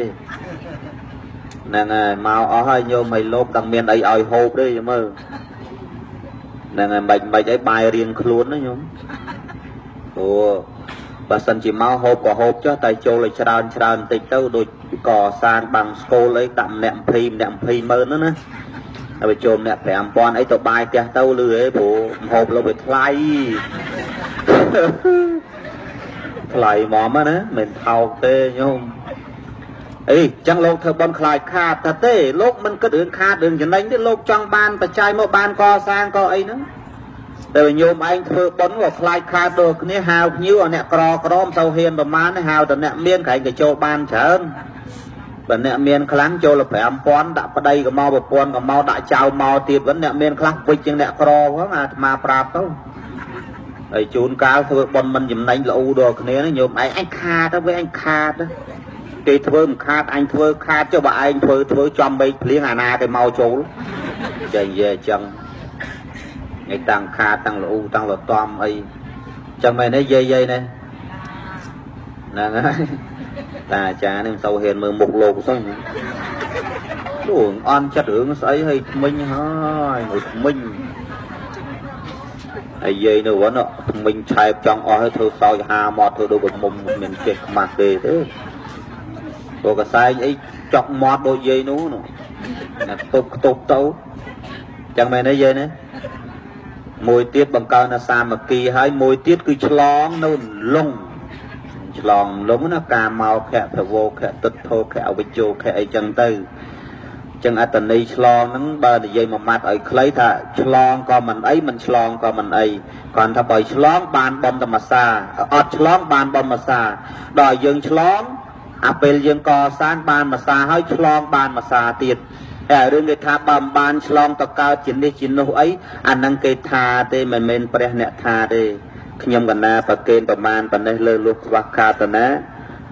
C: นั่นไงเมาอ้อให้โยมไม่ลบดังเมียนไอ้อ้อยโฮบด้วยมั้งนั่นไงไม่ได้ใบเรียนคล้วนนะโยมโอ้บาสันจีเมาโฮบก็โฮบเจ้าไตโจเลยชราติดเต้าโดยก่อสร้างบังสโกเลยตับแหนมพีเมินนั่นนะเอาไปโจมเนี่ยแผลปอนไอ้ตัวใบเจ้าเต้าเลยผู้โฮบเราไปไล่ไล่หมอมานะเหม็นเท่าเต้โยมเอ้ยจังโลกเธอบอลคลายขาดแต่เต้โลกมันก็เดินขาดเดินอย่างไรนี่โลกจังบานปัจจัยโมบานก่อสร้างก็ไอ้นั้นแต่โยมไอ้เธอบอลว่าคลายขาดโดยนี้หาวนิ้วเนี่ยกรอมเสาเฮียนประมาณนี้หาวแต่เนี่ยเมียนไข่กับโจบานเฉินแต่เนี่ยเมียนครั้งโจละแผลป้อนดับประเดี๋ยวกับเมาแบบปอนกับเมาด่าเจ้าเมาตีบวันเนี่ยเมียนครั้งวิจังเนี่ยกรอเพราะมาปราบเขาไอ้จูนกาวเธอบอลมันยิ่งในละอูโดยนี้นะโยมไอ้ขาดเอาไว้ไอ้ขาดนะcái thưa khát anh thưa khát cho bà anh thưa cho mấy liền à na cái mau chỗ trời về chân ngày tăng khát tăng lụ tăng là toam ấy chân mày nói dây này nè ta cha nên sâu hiền mười một lô xong đường on chất lượng ấy hay minh hơi người minh ai dây nữa vẫn mình chạy trong ở thưa sau hà mọt thưa đồ bực mồm mình chết mặt đi thếตัวกระsai ấy chọc mọt đôi dây nó tục tấu chẳng mày nói dây nữa mùi tiết bằng cao là xa mà kỳ hay mùi tiết cứ chlong nó lông nó cà màu khẽ phải vô khẽ tịch thô khẽ ở bên chỗ khẽ chân tư chân ở tận đây chlong nó bờ thì dây mà mặt ở lấy thà chlong còn mình ấy mình chlong còn mình ấy còn thà bởi chlong bàn bom tầm mà xa ọt chlong bàn bom mà xa đòi dừng chlong àពេលយើងកសាងបានភាសាហើយឆ្លងបានភាសាទៀតតែរឿងគេថាបំបានឆ្លងទៅកើតជានេះជានោះអីអាហ្នឹងគេថាទេមិនមែនព្រះអ្នកថាទេខ្ញុំកណាប្រកេនប្រមាណប៉ុណ្ណេះលើលោកខ្វះខាតណា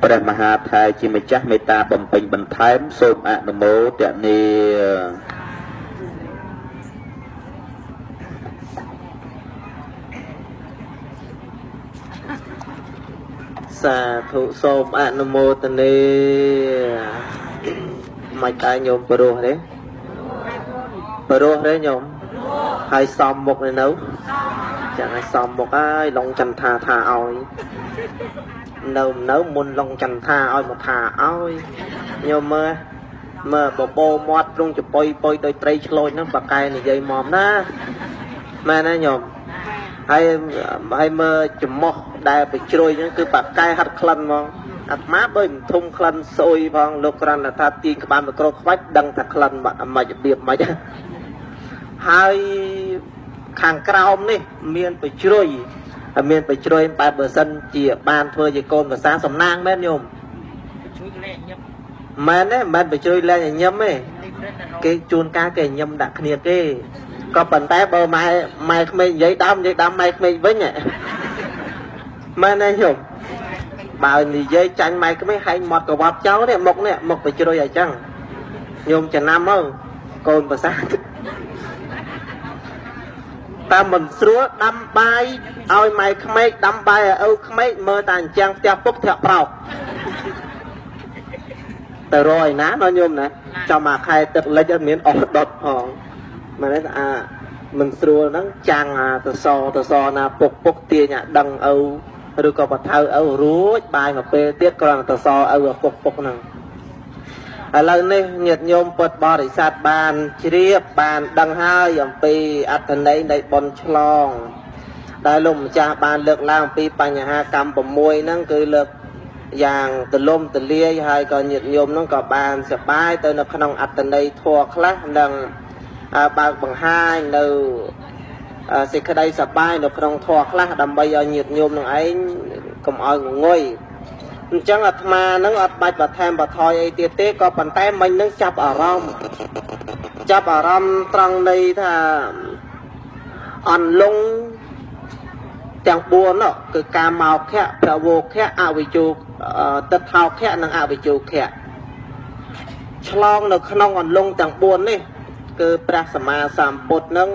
C: ព្រះមហាថៃជាម្ចាស់មេត្តាបំពេញបន្ថែមសូមអនុមោទនា
A: សាធុសូមអនុមោទនាមិនតែញោមព្រោះទេញោមហើយសំមុខនៅchẳng aiសំមុខហើយឡុងចន្ទថាឲ្យនៅមុនឡុងចន្ទថាឲ្យមកថាឲ្យញោមមើលបបោមាត់ទ្រង់ចបុយបុយដោយត្រីឆ្លូចហ្នឹងបកែនិយាយមកណាមែនទេញោមហើយមើលចំោះដែលបជ្រួយហ្នឹងគឺបកែហាត់ក្លិនហ្មងអាត្មាដូចធំក្លិនស្អុយផងលោកក្រាន់ថាទីក្បាលមីក្រូខ្វាច់ដឹងថាក្លិនមិនរបៀបមិនហើយខាងក្រោមនេះមានបជ្រួយបែបបើសិនជាបានធ្វើជាកូនភាសាសំណាងមែនញោមជួយលែងញឹមមែនទេមិនបជ្រួយលែងញឹមទេគេជួនកាលគេញឹមដាក់គ្នាទេក៏ប៉ុន្តែបើម៉ែក្មេងនិយាយដើមម៉ែក្មេងវិញមែនទេញោមបើនិយាយចាញ់ម៉ែក្មេងហែងមាត់កវ៉ាប់ចោលនេះមុខបជ្រួយអញ្ចឹងញោមចំណាំមកកូនភាសាតាមមិនស្រួលដាំបាយឲ្យម៉ែក្មេកដាំបាយឲ្យឪក្មេកមើលតែអញ្ចឹងផ្ទះពុកធាក់ប្រោកទៅរយណាដល់ញោមណាចាំអាខែទឹកលិចអត់មានអស់ដុតផងមែនទេអាមិនស្រួលហ្នឹងចាំងអាតសណាពុកទាញអាដឹងឪឬក៏បថៅឪរួចបាយមកពេលទៀតគ្រាន់តែតសឪអាពុកហ្នឹងឥឡូវនេះញាតិញោមពុទ្ធបរិស័ទបានជ្រាបបានដឹងហើយអំពីអត្ថន័យនៃបុណ្យឆ្លង ដែលលោកម្ចាស់បានលើកឡើងពីបញ្ហាកម្ម6ហ្នឹងគឺលើកយ៉ាងទលំទលាយហើយក៏ញាតិញោមហ្នឹងក៏បានសប្បាយទៅនៅក្នុងអត្តន័យធម៌ខ្លះនិងបើកបង្ហាញនៅសេចក្តីសប្បាយនៅក្នុងធម៌ខ្លះដើម្បីឲ្យញាតិញោមនឹងឯងកុំឲ្យងុយអញ្ចឹងអាត្មានឹងអត់បាច់បន្ថែមបន្ថយអីទៀតទេក៏ប៉ុន្តែមិញនឹងចាប់អារម្មណ៍ត្រង់ន័យថាអន្លង់ទាំង4នោះគឺកាមោខៈប្រវោខៈអវិជោទិដ្ឋោខៈនិងអវិជោខៈឆ្លងនៅក្នុងអន្លង់ទាំង4នេះគឺព្រះសម្មាសម្ពុទ្ធនឹង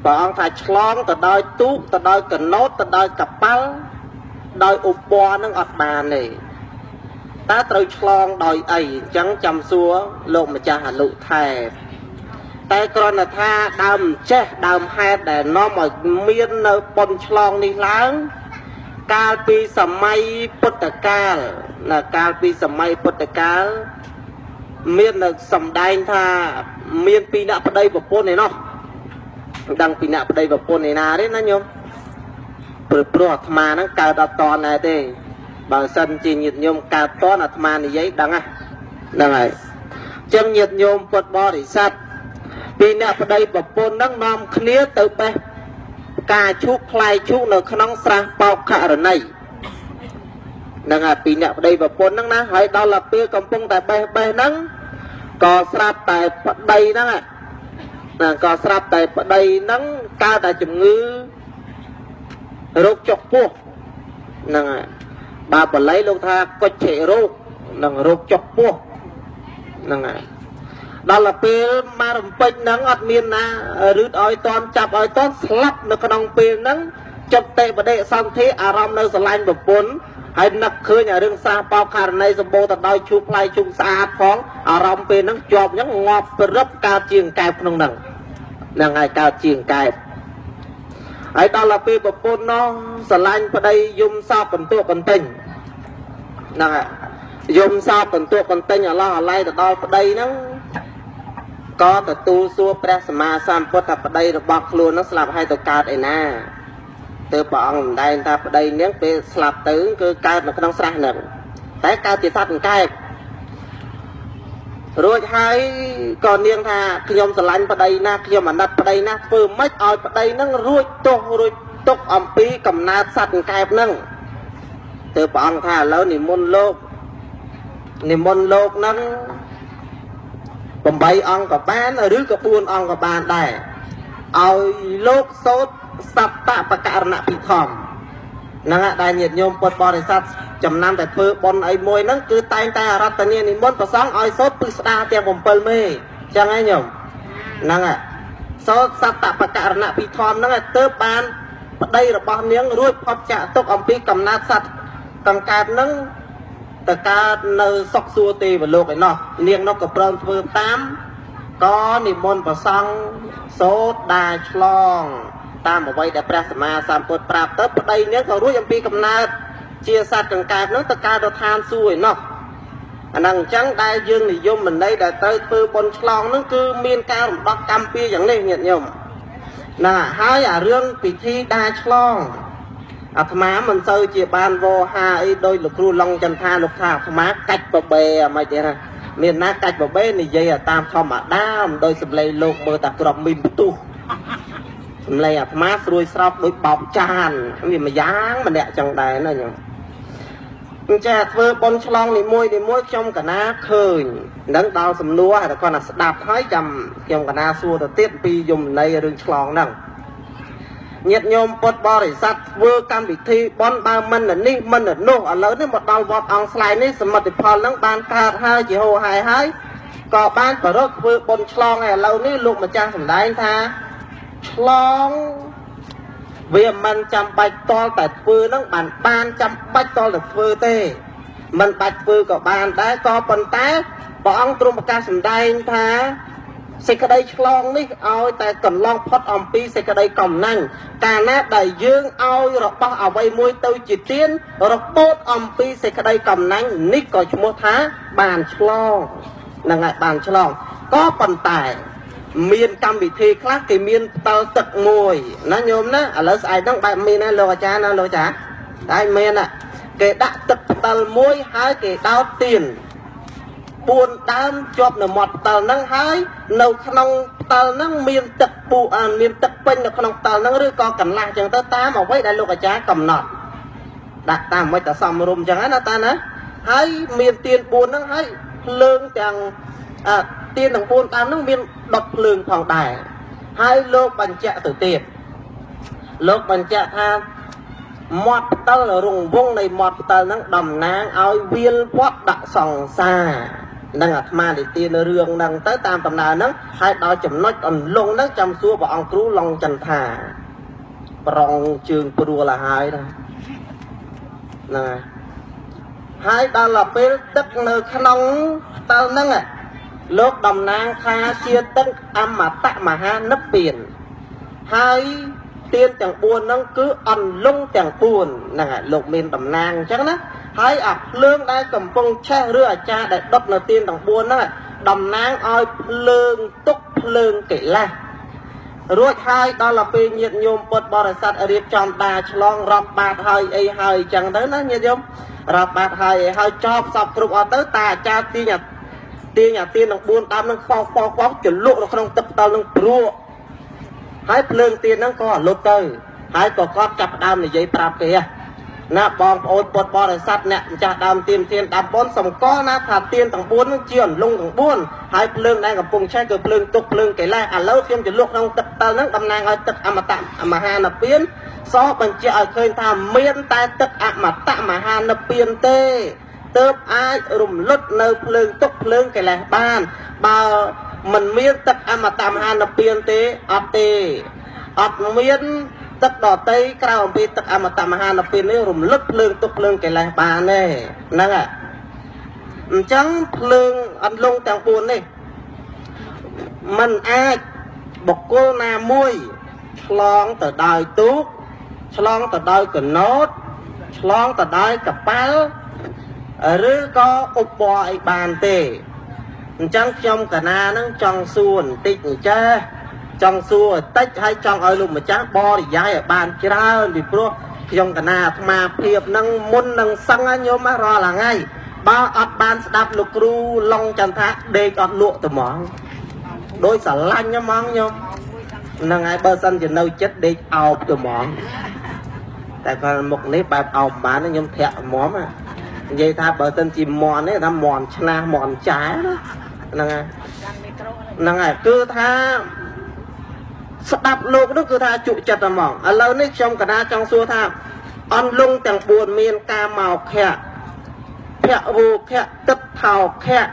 A: ព្រះអង្គថាឆ្លងទៅដោយទូកទៅដោយកណូតទៅដោយកប៉ាល់ដោយឧបរណ៍នឹងអត់បានទេតើត្រូវឆ្លងដោយអីអញ្ចឹងចាំសួរលោកម្ចាស់អនុថែតែគ្រាន់តែថាដើមចេះដើមហេតុដែលនាំឲ្យមាននៅប៉ុនឆ្លងនេះឡើងកាលពីសម័យពុទ្ធកាលកាលពីសម័យពុទ្ធកាលមាននៅសំដែងថាមានពីអ្នកប្តីប្រពន្ធឯណោះដឹងពីអ្នកប្តីប្រពន្ធឯណាទេណាញោមព្រោះអាត្មាហ្នឹងកើតអត់តនដែរទេបើសិនជាញាតិញោមកើតតនអាត្មានិយាយដឹងហ្នឹងហើយអញ្ចឹងញាតិញោមពុទ្ធបរិស័ទពីអ្នកប្តីប្រពន្ធហ្នឹងនាំគ្នាទៅបេះផ្កាឈូកផ្លែឈូកនៅក្នុងស្រះបោកខរណីហ្នឹងហើយពីអ្នកប្តីប្រពន្ធហ្នឹងណាហើយដល់ទៅពេលកំពុងតែបេះហ្នឹងក៏ស្រាប់តែប្តីហ្នឹងក៏ស្រាប់តែប្តីហ្នឹងកើតតែជំងឺរោគចុកពោះហ្នឹងហើយបើបល័យលោកថាកុច្ឆិរោគនឹងរោគចុកពោះហ្នឹងហើយដល់ទៅពេលមករំពេចហ្នឹងអត់មានណារឺតឲ្យតន់ចាប់ឲ្យតន់ស្លាប់នៅក្នុងពេលហ្នឹងចិត្តតេបដិសន្ធិអារម្មណ៍នៅស្រឡាញ់ប្រពន្ធហើយនឹកឃើញអារឿងសាសបោកករណីសម្បូរទៅដោយឈូកផ្លែឈូកស្អាតផងអារម្មណ៍ពេលហ្នឹងជាប់អញ្ចឹងងាប់ប្រឹបកើតជាងកែបក្នុងហ្នឹងហ្នឹងហើយកើតជាងកែបហើយដល់ទៅពេលប្រពន្ធនោះស្រឡាញ់ប្តីយំសោកកន្ទក់កន្ទិញហ្នឹងហើយយំសោកកន្ទក់កន្ទិញអឡោះអាឡៃទៅដល់ប្តីហ្នឹងក៏ទទួលសួរព្រះសម្មាសម្ពុទ្ធថាប្តីរបស់ខ្លួននោះស្លាប់ហើយទៅកើតឯណាទើបព្រះអង្គសម្ដែងថាប្តីនាងពេលស្លាប់ទៅគឺកើតនៅក្នុងស្រះហ្នឹងតែកើតជាសត្វអង្កែបរួចហើយក៏នាងថាខ្ញុំស្រឡាញ់ប្តីណាស់ខ្ញុំអាណិតប្តីណាស់ធ្វើម៉េចឲ្យប្តីហ្នឹងរួចទុកអំពីកំណើតសត្វអង្កែបហ្នឹងទើបព្រះអង្គថាឥឡូវនិមន្តលោកហ្នឹង8អង្គក៏បានឬក៏4អង្គក៏បានដែរឲ្យលោកសូត្រសព្ទបករណពិធម្មហ្នឹងដែលញាតិញោមពុទ្ធបរិស័ទចំណាំតែធ្វើបុណ្យអីមួយហ្នឹងគឺតែងតែអរតនានិមន្តប្រសងឲ្យសូត្រពិស្ដារទាំង7មេចឹងហើយញោមហ្នឹងសូត្រសព្ទបករណពិធម្មហ្នឹងទើបបានប្តីរបស់នាងរួចផុតចាកទុកអំពីកំណើតសត្វកង្កើតហ្នឹងទៅកើតនៅសុខសួគ៌ទេវលោកឯណោះនាងនោះក៏ព្រមធ្វើតាមក៏និមន្តប្រសង់សូត្រដាឆ្លងតាមអ្វីដែលព្រះសម្មាសម្ពុទ្ធប្រាប់ទៅប្តីនាងក៏រួចអំពីកំណើតជាសត្វកង្កែបនោះទៅកើតទៅឋានសួគ៌ឯណោះអាហ្នឹងអញ្ចឹងដែលយើងនិយមមន័យដែលត្រូវធ្វើបុណ្យឆ្លងនោះគឺមានការរំដោះកម្មពៀយ៉ាងនេះញាតិញោមណាហើយអារឿងពិធីដាឆ្លងអាត្មាមិនសូវជាបានវោហាអីដោយលោកគ្រូឡុងចន្ទថាលោកថាអាត្មាកាច់បបេអ្ហ្មិចទេណាមានណាកាច់បបេនិយាយតាមធម្មតាមិនដោយសម្លេងលោកមើលតែក្របមីនផ្ទុះសម្លេងអាត្មាស្រួយស្រោបដូចបោកចានវាម្យ៉ាងម្នាក់ចឹងដែរណាញោមអញ្ចឹងធ្វើបុណ្យឆ្លងនីមួយខ្ញុំកណាឃើញនឹងដល់សំណួរតែគាត់ថាស្ដាប់ហើយចាំខ្ញុំកណាសួរទៅទៀតពីយមន័យរឿងឆ្លងហ្នឹងញាតិញោមពុទ្ធបរិស័ទធ្វើកម្មវិធីបុណ្យបើមិននេះមិននោះឥឡូវនេះមកដល់វត្តអង្គស្លាយនេះសមិទ្ធផលហ្នឹងបានកើតហើយជាហោហើយក៏បានប្ររត់ធ្វើបុណ្យឆ្លងហើយឥឡូវនេះលោកម្ចាស់សម្ដែងថាឆ្លងវាមិនចាំបាច់តល់តែធ្វើហ្នឹងបានចាំបាច់តល់តែធ្វើទេមិនបាច់ធ្វើក៏បានដែរក៏ប៉ុន្តែព្រះអង្គទ្រង់ប្រកាសសម្ដែងថាសេចក្តីឆ្លងនេះឲ្យតែកន្លងផុតអំពីសេចក្តីកំណាញ់កាលណាដែលយើងឲ្យរបស់អ្វីមួយទៅជាទានរបូតអំពីសេចក្តីកំណាញ់នេះក៏ឈ្មោះថាបានឆ្លងហ្នឹងហើយបានឆ្លងក៏ប៉ុន្តែ miền cam bị thi khác cái miền tao tật mùi nó nhôm đó ở lớp ai đang bài miền này lô cha nó lô cha đây miền à cái đã tật tao mùi hai cái đau tiền buồn đam chọc là một tàu năng hai nấu không tàu năng miền tật bù miền tật bên là không tàu năng rưỡi co cầm lại chẳng tới ta mà với đại lục ở cha cầm nọt đặt ta mới ta xong rùm chẳng nó ta nữa hai miền tiền buồn năng hai lương chẳng tiền thằng buồn ta năng miền độc lương phòng đài hai lô bằng chạ tử tiền lô bằng chạ tha một tàu là rùng vung này một tàu năng đầm nang ao viên quát đặt sòng xa năng mà để tiền rương năng tới tam tầm nào nó hai đôi chấm nói còn lông nó chăm xua vào ông cứu long trần thả rong trường đua là hai đó nè hai đó là bê đất nơi khăn tao nâng lúc đầm nang tha chia tất âm mà tạ mà ha nấp biển hai tiền chẳng buồn nó cứ ăn lông chẳng buồn nè lục miền đầm nang chắc đó hai lương đây cầm phong cha rửa cha để đập là tiền thằng buôn đó đầm nang oi lương túc lương kỹ la rồi hai đó là pe nhiệt nhôm bột bò sắt ở điệp trong đà chlong rập bạt hơi ấy hơi chẳng tới nó nhiệt nhôm rập bạt hơi hơi chop sọc trục ở tới tà cha tiền thằng buôn tam nó phao chuẩn lụa nó không tập tao nó rùa hai lương tiền nó có lột tới hai có con chập đam này giấy prap kìa nè bong ôn bột bò để sắt nè cha đam tiền đam bốn sòng có nè thà tiền thằng buôn nó chuyển lung thằng buôn hai lương đang gặp vùng trái cực lương tục lương cái lai lâu thêm chỉ luộc trong tập tao nó đâm nang ơi tập mà tạm mà hà nập biến so bằng chợ khơi tham miên tai tập mà tạm mà hà nập biến tê tớp ai rùm lút nơi lương tục lương cái lai ban bà mình miên tập mà tạm hà nập biến tê miên tất đỏ tây cao bị tất mà tạm hà nó pin này rùm lứt lương tục lương cái này bà này nè chẳng lương ăn lông tàng buồn này mình ai bọc cô na mui long từ đời tuốt long từ đời của nốt long từ đời cặp pal rứ có ốp bòi bàn tề chẳng trong cả na nó trong xuồng tịnh cha trong xua tách hay trong ơi luôn mà chắc bo thì dài ở bàn ra vì pro trong cả na mà hiệp năng môn năng xăng á nhôm má ro là ngay ba ọt ban đạp lục ru long chân thác đê ọt lụa từ món đôi xả lanh nhá món nhôm năng ai bơ sân thì nâu chết đê ảo từ món tại còn một nếp bài ảo bán nó nhôm thẹo món mà vậy tha bơ sân chỉ mòn ấy ta mòn chna mòn trái đó năng ai cứ tha đạp lục đó cứ tha trụ chặt là mỏng ở lâu nít trong cả na trong xua tha on lung tàng buồn miền ca màu khẹ vô khẹ tất thảo khẹ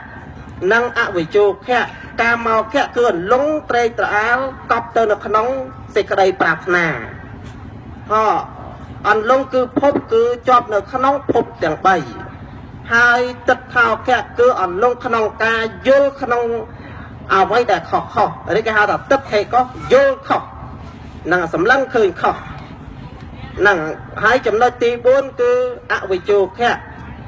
A: năng với chô khẹ ca màu khẹ cường lung tây tờ áo cọp tơ nó nóng xịt cái đây bạc nà họ on lung cứ phốp cứ chọp nó nóng phốp tàng bầy hai tất thảo khẹ cứ on lung nóng ca vô nóng với đại khóc ở đây cái hai là tất hệ có vô khóc nàng sầm lăng khơi khóc nàng hai chấm nói tí bốn cứ với chùa khác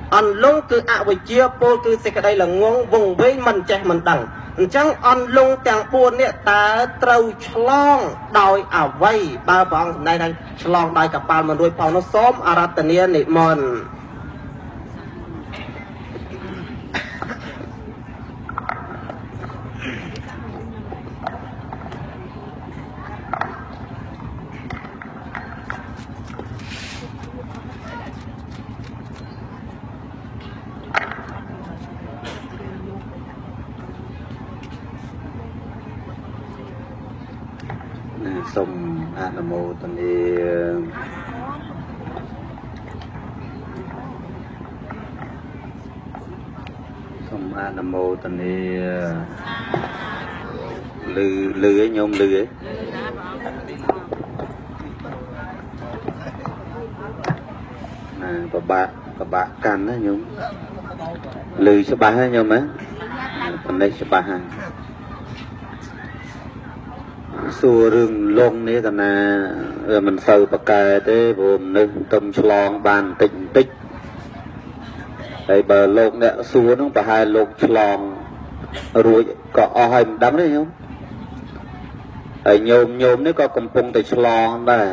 A: on lung cứ với chia po cứ sẽ cái đây là ngon vùng với mình chạy mình đằng chẳng on lung tàng buồn nè ta trâu chlong đòi vây ba vòng này chlong đòi cặp bàn mình đuôi phòng nó xóm aratania nị mòn
C: sông Anamo tận đi sông Anamo tận đi lư ấy nhôm lư ấy các bạn can đó nhôm lư số 3 hay nhôm á còn đây số 3 xua rừng lông này còn là mình sờ bạc cài thế vùng nâng tâm chlong bàn tịnh tích đây bờ lông nè xua nó bà hai lông chlong rồi có hai đắng đấy không ហើយញោមនេះក៏កំពុងតែឆ្លងដែរ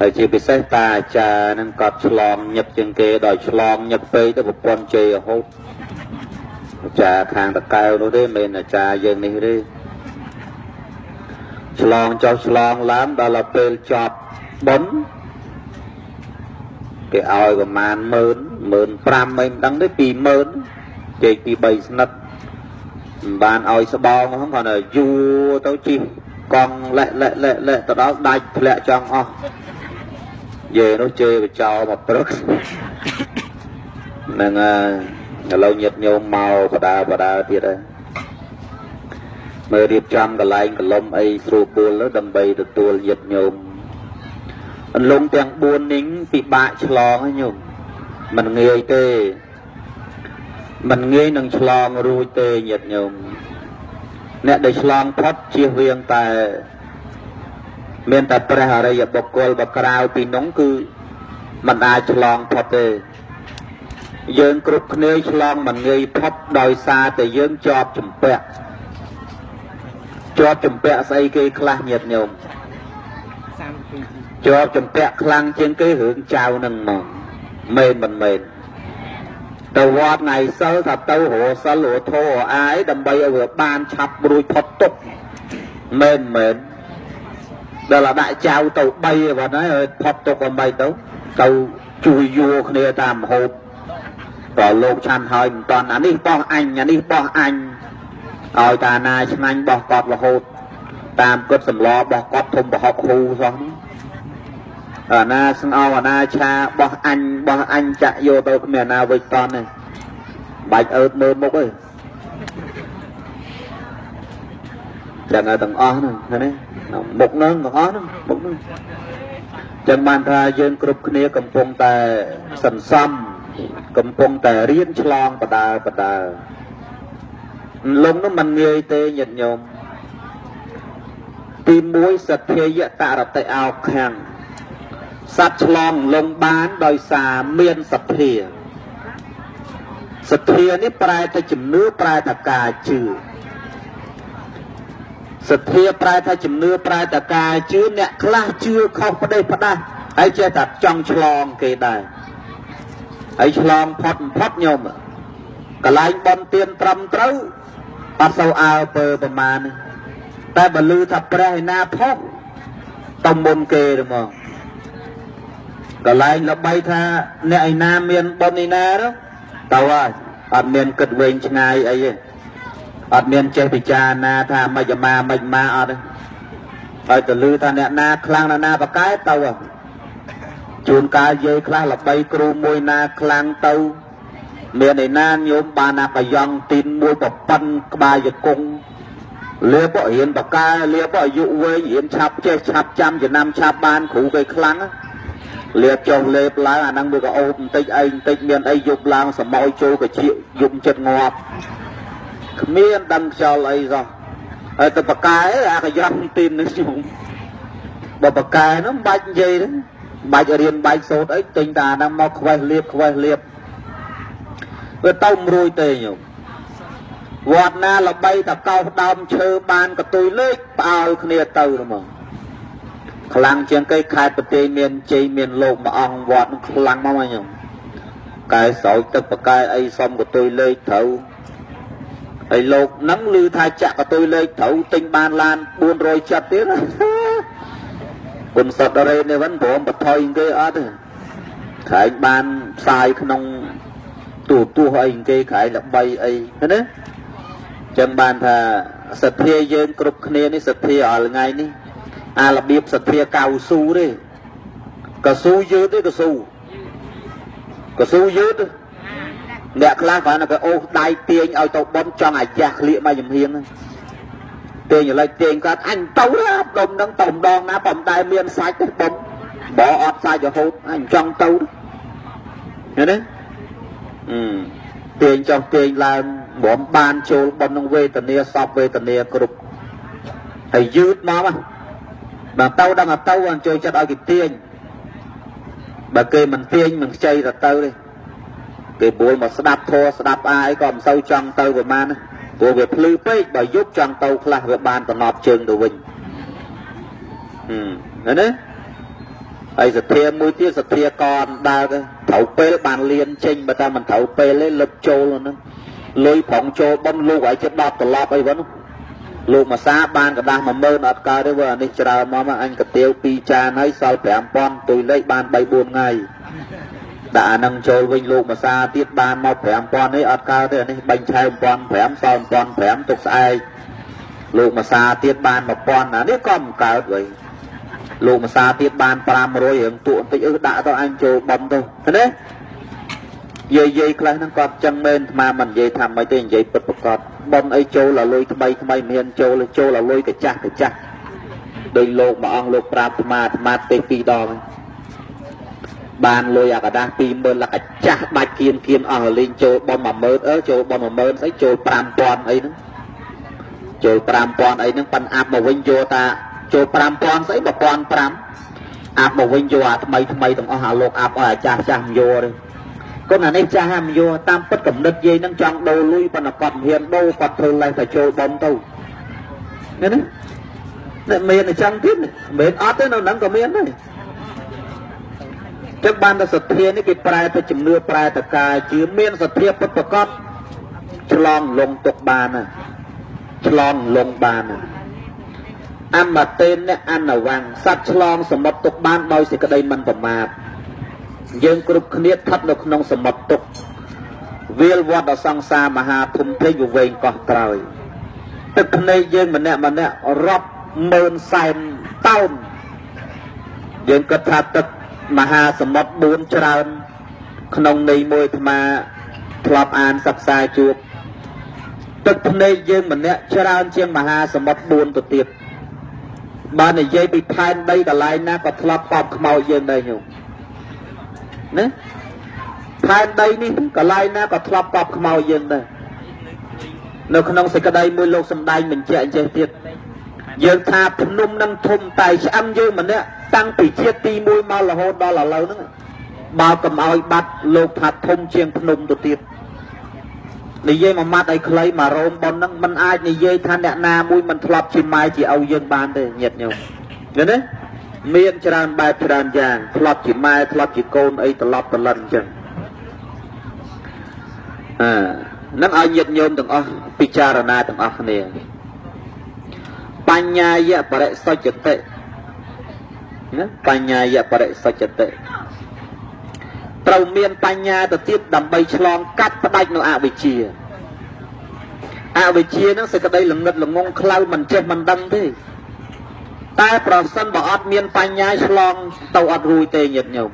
C: ហើយជាពិសេសតាអាចារ្យនឹងក៏ឆ្លងញឹកជាងគេដោយឆ្លងញឹកពេកទៅប្រពន្ធជេររហូតអាចារ្យខាងតកែវនោះទេមិនអាចារ្យយើងនេះទេឆ្លងចុះឆ្លងឡើងដល់ពេលចប់បុណ្យគេឲ្យប្រមាណ15000អីមិនដឹងទេ20000ជែកពី3ស្និតមិនបានឲ្យស្បោងហ្នឹងគាត់ថាយួរទៅជីកង់លែកទៅដល់ដាច់ធ្លាក់ចង់អស់យេនោះជេរបចោមកព្រឹកហ្នឹងឥឡូវញាតិញោមមកបដាទៀតហើយមើលរៀបចំកន្លែងកលុំអីស្រួលបួលដើម្បីទទួលញាតិញោមអន្លង់ទាំង4នេះពិបាកឆ្លងហ្នឹងញោមមិនងាយទេមិនងាយនឹងឆ្លងរួចទេញាតិញោមអ្នកដែលឆ្លងផុតជៀសវាងតែមានតែព្រះអរិយបុគ្គលបក្រៅពីនោះគឺមិនអាចឆ្លងផុតទេយើងគ្រប់គ្នាឆ្លងមិនងាយផុតដោយសារតែយើងជាប់ជំពាក់ស្អីគេខ្លះញាតិញោមជាប់ជំពាក់ខ្លាំងជាងគេរឿងចៅនឹងមកមែនមិនមែនទៅវត្តថ្ងៃសិលថាទៅរសិលរធោអាយដើម្បីឲ្យវាបានឆាប់រួចផុតទុក្ខមែនដល់ដាក់ចៅទៅ3វត្តហើយផុតទុក្ខអំបីទៅជួយយួរគ្នាតាមហូបក៏លោកឆាន់ហើយមិនតាន់អានេះបោះអញអានេះបោះអញឲ្យតាណាឆ្ងាញ់បោះកត់រហូតតាមគិតសម្លបោះកត់ធំប្រហុកហ៊ូសោះអាណាស្ងោអាណាឆាបោះអញចាក់យកទៅគ្មានអាណាវិចតន់ទេបាច់អើតមើលមុខទេចឹងឲ្យទាំងអស់ហ្នឹងឃើញទេមុខហ្នឹងទាំងអស់ហ្នឹងមុខហ្នឹងចឹងបានថាយើងគ្រប់គ្នាកំពុងតែសន្សំកំពុងតែរៀនឆ្លងបដាលំនោះមិនងាយទេញាតិញោមទី1សទ្ធាយតរតិអោខាំងសត្វឆ្លងលងបានដោយសារមានសទ្ធានេះប្រែថាជំនឿប្រែថាការជឿសទ្ធាប្រែថាជំនឿប្រែថាការជឿអ្នកខ្លះជឿខុសផ្ដេសផ្ដាស់ហើយចេះតែចង់ឆ្លងគេដែរហើយឆ្លងផុតញោមកន្លែងបន់ទៀនត្រឹមត្រូវអត់សូវអើពើប្រមាណតែបើលឺថាព្រះឯណាផុសទៅមុនគេទៅមកកន្លែងល្បីថាអ្នកឯណាមានបុណ្យឯណាទៅហើយអត់មានគិតវែងឆ្ងាយអីទេអត់មានចេះពិចារណាថាមិនម៉ាអត់ទេហើយទៅលឺថាអ្នកណាខ្លាំងណាបកែទៅជួនកាលយាយខ្លះល្បីគ្រូមួយណាខ្លាំងទៅមានឯណាញោមបានណាប្រយ៉ងទីនមួយប្រប៉ិនក្បាលយគង់លៀបរៀនបកែលៀបអាយុវែងរៀនឆាប់ចេះឆាប់ចាំចំណាំឆាប់បានគ្រូគេខ្លាំងលៀបចុះលេបឡើងអាហ្នឹងវាក៏អូបបន្តិចអីបន្តិចមានអីយប់ឡើងសមោយចូលកជាយប់ចិត្តងាប់គ្មានដឹងខ្យល់អីសោះហើយទៅបកែអាកយ៉ងទីននេះខ្ញុំបើបកែនោះមិនបាច់និយាយទេបាច់រៀនបាច់សូត្រអីទិញតែអាហ្នឹងមកខ្វេះលៀបវាទៅមិនរួយទេញោមវត្តណាល្បីតកោសដើមឈើបានកតុយលេខផ្អើលគ្នាទៅហ្មងខ្លាំងជាងគេខេត្តប្រទេសមានជ័យមានលោកមួយអង្គវត្តនឹងខ្លាំងមកញោមកែស្រោចទឹកបកែអីសុំកតុយលេខត្រូវហើយលោកហ្នឹងឮថាចាក់កតុយលេខត្រូវទិញបានឡាន400ចិត្តទៀតគុណសតរេនេះវិញព្រមបថុយគេអត់ទេខែងបានផ្សាយក្នុងទូអីគេខែងល្បីអីណាចឹងបានថាសទ្ធាយើងគ្រប់គ្នានេះសទ្ធាអល់ថ្ងៃនេះអារបៀបសទ្ធាកៅស៊ូទេកស៊ូយឺតទេកស៊ូយឺតអ្នកខ្លះគ្រាន់តែអូសដៃទាញឲ្យទៅបន់ចង់អាយ៉ាស់ក្លៀកមកចំហៀងទាញឥឡូវទាញគាត់អញទៅណាដុំនឹងទៅម្ដងណាប៉ុន្តែមានសាច់ទេបំបើអត់សាច់រហូតអញចង់ទៅឃើញទេទាញចុះទាញឡើងព្រមបានចូលបន់នឹងវេទនាសពវេទនាគ្រប់ហើយយឺតមកបាទទៅដល់ទៅអញ្ជើញចិត្តឲ្យគេទាញបើគេមិនទាញមិនខ្ចីទៅទេគេបួលមកស្ដាប់ធัวស្ដាប់អាយក៏មិនសូវចង់ទៅប្រហែល ព្រោះវាភ្លឺពេកបើយប់ចង់ទៅខ្លះវាបានតំណប់ជើងទៅវិញណាហើយសទ្ធាមួយទៀតសទ្ធាកនដើរទៅត្រូវពេលបានលៀនចេញបើតែមិនត្រូវពេលទេលឹបចូលហ្នឹងលុយប្រងចូលបំលោកឲ្យចិត្ត10ត្រឡប់អីវិញលោកមកសាបានកដាស់10000អត់កើតទេអានេះច្រើនមកអញកាទៀវ2ចានហើយសល់5000ទុយលេខបាន3 4ថ្ងៃដាក់អានឹងចូលវិញលោកមកសាទៀតបានមក5000នេះអត់កើតទេអានេះបាញ់ឆែ1500សល់1500ទុកស្អែកលោកមកសាទៀតបាន1000អានេះក៏មិនកើតវិញលោកមកសាទៀតបាន500រឿងទួបន្តិចដាក់ទៅអញចូលបំទៅណាយាយខ្លះហ្នឹងគាត់ចឹងមែនអាត្មាមិននិយាយថាមិនទេនិយាយពិតប្រកបបំអីចូលឲ្យលុយថ្មីមានចូលឲ្យលុយកចាស់ដោយលោកមួយអង្គលោកប្រាប់អាត្មាទេ2ដងបានលុយអាកដាស់20000លក្ខចាស់ដាច់គៀនអស់លេងចូលបំ10000ចូលបំ10000ស្អីចូល5000អីហ្នឹងចូល5000អីហ្នឹងប៉ិនអាប់មកវិញយកតាចូល5000ស្អី1500អាប់មកវិញយកអាថ្មីទាំងអស់អាលោកអាប់ឲ្យអាចាស់មកយកទេកូនអានេះចាស់ហាមយកតាមពិតកំណត់យាយនឹងចង់ដូរលុយប៉ុន្តែគាត់មិនហ៊ានដូរគាត់ធ្វើលេសតែចូលបំទៅណាអ្នកមានអញ្ចឹងទៀតមិនអត់ទេនៅហ្នឹងក៏មានដែរចឹងបានតែសទ្ធានេះគេប្រែទៅជំនឿប្រែទៅការជឿមានសទ្ធាពិតប្រកបឆ្លងលងទុកបានណាឆ្លងលងបានណាអមតេនអនវង្សសត្វឆ្លងសមុទ្រទុកបានដោយសេចក្តីមិនប្រមាទយើងគ្រប់គ្នាស្ថិតនៅក្នុងសមុទ្រទុកវាលវត្តដល់សង្សារមហាធំធេងវែងកោះក្រោយទឹកភ្នែកយើងម្នាក់រាប់ម៉ឺនសែនតោនយើងគិតថាទឹកមហាសមុទ្រ4ច្រើនក្នុងន័យមួយអាត្មាធ្លាប់អានសិក្សាជួបទឹកភ្នែកយើងម្នាក់ច្រើនជាងមហាសមុទ្រ4ទៅទៀតបាននិយាយពីផែនដីកន្លែងណាក៏ធ្លាប់បបខ្មោចយើងដែរញោមណាផែនដីនេះកន្លែងណាក៏ធ្លាប់បបខ្មោចយើងដែរនៅក្នុងសេចក្តីមួយលោកសំដែងបញ្ជាក់អញ្ចេះទៀតយើងថាភ្នំនឹងធំតែឆ្អឹងយើងម្នាក់តាំងពីជាតិទី1មករហូតដល់ឥឡូវហ្នឹងបើកុំឲ្យបាត់លោកថាធំជាងភ្នំទៅទៀតនិយាយមួយម៉ាត់ឲ្យខ្លីមករោមប៉ុនហ្នឹងมันអាចនិយាយថាអ្នកណាមួយមិនធ្លាប់ជាម៉ែជាឪយើងបានទេញាតិញោមឃើញទេមានច្រើនបែបច្រើនយ៉ាងធ្លាប់ជាម៉ែធ្លាប់ជាកូនអីត្រឡប់ត្រឡិនអញ្ចឹងនឹងឲ្យញាតិញោមទាំងអស់ពិចារណាទាំងអស់គ្នាបញ្ញាយបរិសុចតិណាបញ្ញាយបរិសុចតិត្រូវមានបញ្ញាទៅទៀតដើម្បីឆ្លងកាត់ផ្ដាច់នៅអវិជ្ជាហ្នឹងសេចក្តីល្ងឹតល្ងងខ្លៅមិនចេះមិនដឹងទេតែប្រសិនបើអត់មានបញ្ញាឆ្លងទៅអត់រួចទេញាតិញោម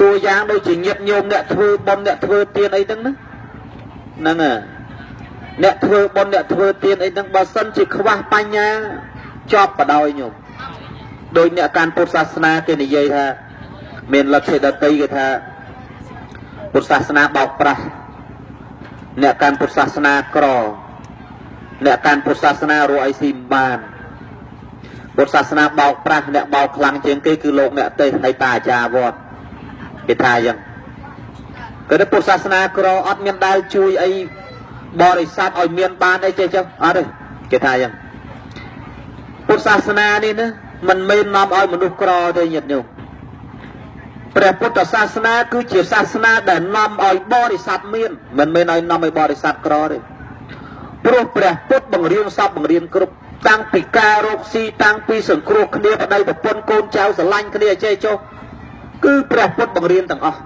C: តួយ៉ាងដូចជាញាតិញោមអ្នកធ្វើបុណ្យអ្នកធ្វើទានអីហ្នឹងណាហ្នឹងអ្នកធ្វើបុណ្យអ្នកធ្វើទានអីហ្នឹងបើសិនជាខ្វះបញ្ញាជាប់បដ ாய் ញោមដោយអ្នកកាន់ពុទ្ធសាសនាគេនិយាយថាមានលទ្ធិដតីគេថាពុទ្ធសាសនាបោកប្រាស់អ្នកកាន់ពុទ្ធសាសនាក្រអ្នកកាន់ពុទ្ធសាសនារកអីស៊ីមិនបានពុទ្ធសាសនាបោកប្រាស់អ្នកបោកខ្លាំងជាងគេគឺលោកអ្នកទេសហើយតាអាចារ្យវត្តគេថាអញ្ចឹងគឺពុទ្ធសាសនាក្រអត់មានដែលជួយអីបរិស័ទឲ្យមានបានអីចេះចឹងអត់ទេគេថាអញ្ចឹងពុទ្ធសាសនានេះណាមិនមែននាំឲ្យមនុស្សក្រទេញាតិញោមព្រះពុទ្ធសាសនាគឺជាសាសនាដែលនាំឲ្យបរិស័ទមានមិនមែនឲ្យនាំឲ្យបរិស័ទក្រទេព្រោះព្រះពុទ្ធបង្រៀនសពបង្រៀនគ្រប់តាំងពីការរកស៊ីតាំងពីសង្គ្រោះគ្នាប្តីប្រពន្ធកូនចៅស្រឡាញ់គ្នាចេះចុះគឺព្រះពុទ្ធបង្រៀនទាំងអស់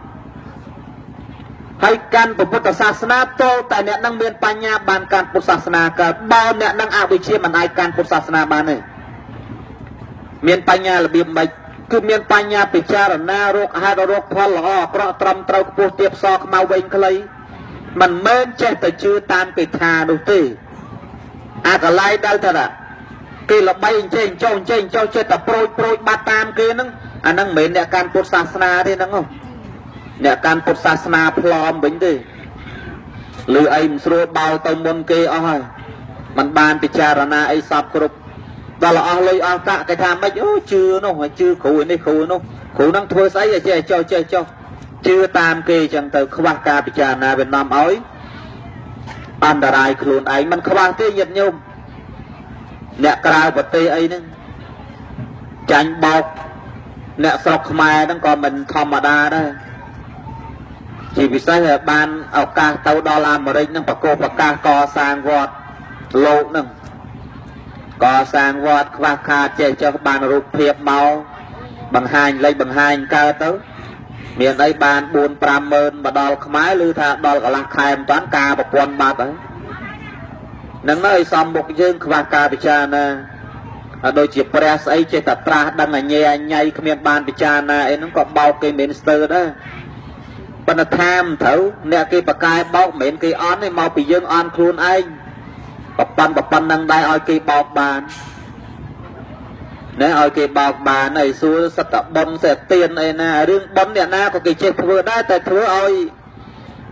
C: ហើយកាន់ពុទ្ធសាសនាតលតែអ្នកនឹងមានបញ្ញាបានកាន់ពុទ្ធសាសនាកើតបើអ្នកនឹងអវិជ្ជាមិនអាចកាន់ពុទ្ធសាសនាបានទេមានបញ្ញារបៀបម៉េចគឺមានបញ្ញាពិចារណារកហេតុរកផលល្អអាក្រក់ត្រឹមត្រូវខ្ពស់ទាបសខ្មៅវែងខ្លីមិនមែនចេះតែជឿតាមគេថានោះទេអាកន្លែងដែលថាគេល្បីអញ្ចេញចុះចេះតែប្រូចបាត់តាមគេហ្នឹងអាហ្នឹងមិនមែនអ្នកកាន់ពុទ្ធសាសនាទេហ្នឹងអ្នកកាន់ពុទ្ធសាសនាផ្លอมវិញទេឬអីមិនស្រួលបោលទៅមុនគេអស់ហើយมันបានពិចារណាអីសពគ្រប់ដល់អស់លុយអស់កាក់គេថាម៉េចអូជឿនោះជឿគ្រូនេះគ្រូនោះគ្រូនឹងធ្វើស្អីចេះចុះជឿតាមគេអញ្ចឹងទៅខ្វះការពិចារណាវានាំឲ្យ อันตรายครูนไอ้มันขวางที่ยัดโยมเนี่ยกลายปฏิไอ้นั่นจันบอกเนี่ยสกมานั่นก็มันธรรมดาได้chỉ vì sao là ban ở ca tàu đo làm ở đây nâng bà cô bà ca co sang vọt lộ nâng co sang vọt và khá chế cho ban rụp hiệp máu bằng hành lấy bằng hành ca tới miền đây ban buồn pram mơn mà đo khmái lưu tha đo cả lạc khai toán ca bà quân ba tới nâng nói xong một dương và ca bị cha nè đôi chỉ press ấy chế tập ra đang là nhẹ nhảy miền ban bị cha nè nó có bao cây minister đó bần tham thấu nè cái bạc cài bao miệng cái on này mau bị dương on khuôn anh bọc bần năng đai oi cái bọc bàn nè oi cái bọc bàn này xưa sắp tập bông sẽ tiền này nè riêng bông nè na có cái chết vừaได้แต่thừa oi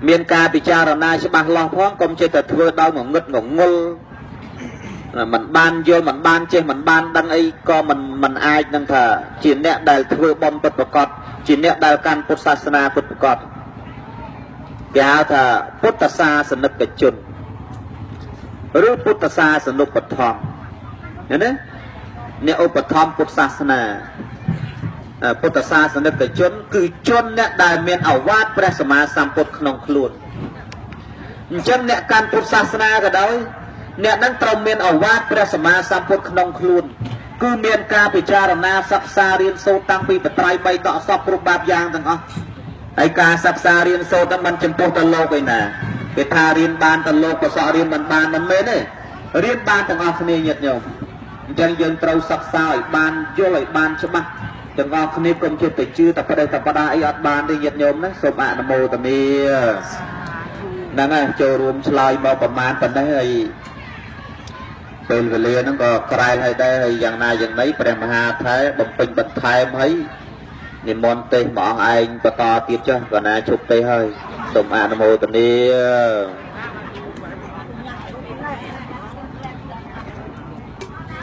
C: miền ca bị cha rồi na sẽ bằng lo phong công chơiแต่thừa đau ngủ ngất ngủ ngul là mình ban vô mình ban chơi mình ban đăng ấy co mình ai năng thở chỉ nè đại thừa bông bật bật cọt chỉ nè đại can Phật Sasana bật bật cọt cái thà Phật sa sân lực cái chun, rồi Phật sa sân lực Phật thom, nhớ đấy, nè Phật thom Phật Sasana, Phật sa sân lực cái chun, cứ chun nè đại miền ảo vát Prasama Samput khong khluôn, chân nè can Phật Sasana cái đó, nè đang trồng miền ảo vát Prasama Samput khong khluôn, cứ miền ca bị cha làm na sắc xa riêng sâu tăng bị bật trai bay cọ sọc rụp bạp giang thằng óไอ้การศึกษาเรียนโซนั้นมันจำเป็นตลกไปนะไปทาเรียนบานตลกก็สอนเรียนบานมันไม่เนี่ยเรียนบานต่างออกนี่เหยียดโยมจังยังเตาศึกษาบานย่อยบานใช่ไหมจังออกนี่กรมจิตติชื่อแต่ประเดี๋ยวแต่ประดาไอ้อัดบานได้เหยียดโยมนะสมะนโมตมีนั่นไงโจรวมชลายมาประมาณตอนนี้ไอ้เป็นเวลีนั่นก็กลายให้ได้อย่างนายอย่างนี้ประมหาไทยบ่มเป็นบัตรไทยไหมนิมนต์เตะหมอไอ้ปตอติดจ้ะก่อนนะชุบเตะให้สมานโมตนี้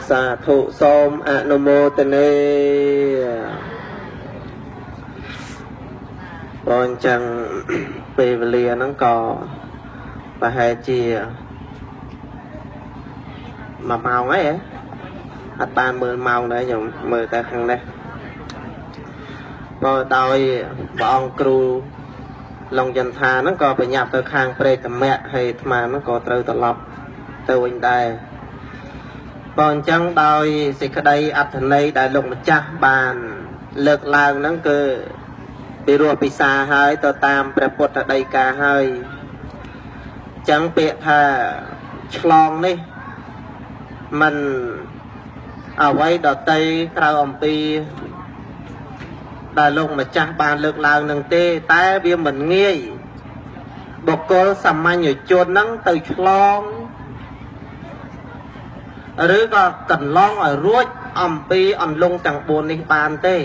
C: สาธุสมอนโมตนี้ตอนจังเปรเลียนั่งก่อไปให้เจียมาเมาไงอัดบานมือเมาได้อย่างมือแต่ข้างในพอโดยบองครูลงยันทานั่นก็ไปหยับตัวข้างเปรตแม่ให้มานั่นก็เตยตลบเตยวันใดตอนจังโดยสิกได้อัฐนัยได้ลงมาจักบานเลิกลางนั่นคือไปรัวไปซาให้ต่อตามประพุทธใดกาให้จังเปะท่าฉลองนี่มันเอาไว้ดอกเตยคราวอมปีได้ลงมาจักบานเลิกลางหนึ่งเต้แต่เบี้ยเหมือนเงี้ยบอกก็สมัยอยู่จนนั่งเตยฉลองหรือก็กันลองឲ្យរួចអំពីអន្លង់ទាំង4នេះបានទេ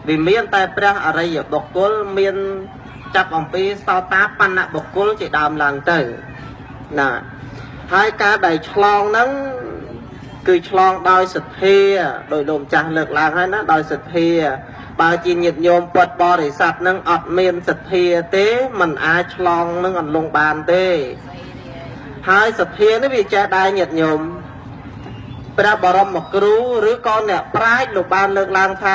C: វាមានតែព្រះអរិយបុគ្គលមានចាប់អំពីសោតាបណ្ណបុគ្គលជាដើមឡើងទៅណាហើយការដែលឆ្លងហ្នឹងគឺឆ្លងដោយសទ្ធាដោយលោកម្ចាស់លើកឡើងហើយណាដោយសទ្ធាបើជាញាតិញោមពុទ្ធបរិស័ទហ្នឹងអត់មានសទ្ធាទេមិនអាចឆ្លងនឹងអន្លង់បានទេហើយសទ្ធានេះវាចេះដែរញាតិញោមព្រះបរមគ្រូឬក៏អ្នកប្រាជ្ញលោកបានលើកឡើងថា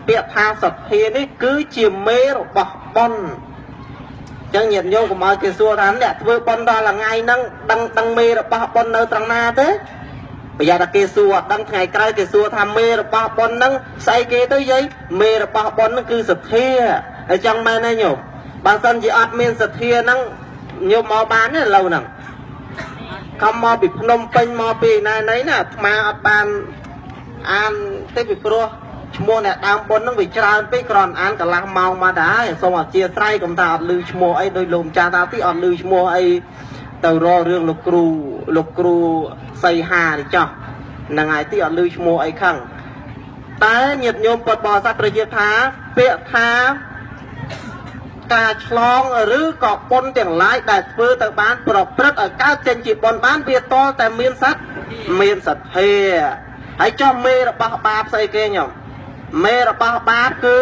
C: ពាក្យថាសទ្ធានេះគឺជាមេរបស់បុណ្យអញ្ចឹងញាតិញោមកុំឲ្យគេសួរថាអ្នកធ្វើបុណ្យដល់ថ្ងៃហ្នឹងដឹងមេរបស់បុណ្យនៅត្រង់ណាទេប្រយ័ត្នតែគេសួរអត់ដឹងថ្ងៃក្រោយគេសួរថាមេរបស់បុណ្យហ្នឹងស្អីគេទៅយាយមេរបស់បុណ្យហ្នឹងគឺសទ្ធាអញ្ចឹងមែនទេញោមបើសិនជាអត់មានសទ្ធាហ្នឹងញោមមកបានទេឥឡូវហ្នឹងខំមកពីភ្នំពេញមកពីណាណាអាត្មាអត់បានអានទេពីព្រោះឈ្មោះអ្នកដើមបុណ្យហ្នឹងវាច្រើនពេកគ្រាន់អានកន្លះម៉ោងមកដែរសូមអធិស្ឋានកុំថាអត់ឮឈ្មោះអីដោយលោកម្ចាស់ថាទីអត់ឮឈ្មោះអីទៅរករឿងលោកគ្រូសីហានេះចោះហ្នឹងហើយទីអត់ឮឈ្មោះអីខឹងតែញាតិញោមពុទ្ធបរិស័ទប្រជាថាពាក្យថាការឆ្លងឬក៏បុណ្យទាំងឡាយដែលធ្វើទៅបានប្រព្រឹត្តឲ្យកើតចេញជាបុណ្យបានវាតលតែមានសទ្ធាហើយចុះមេរបស់បាបស្អីគេញោមមេរបស់បាបគឺ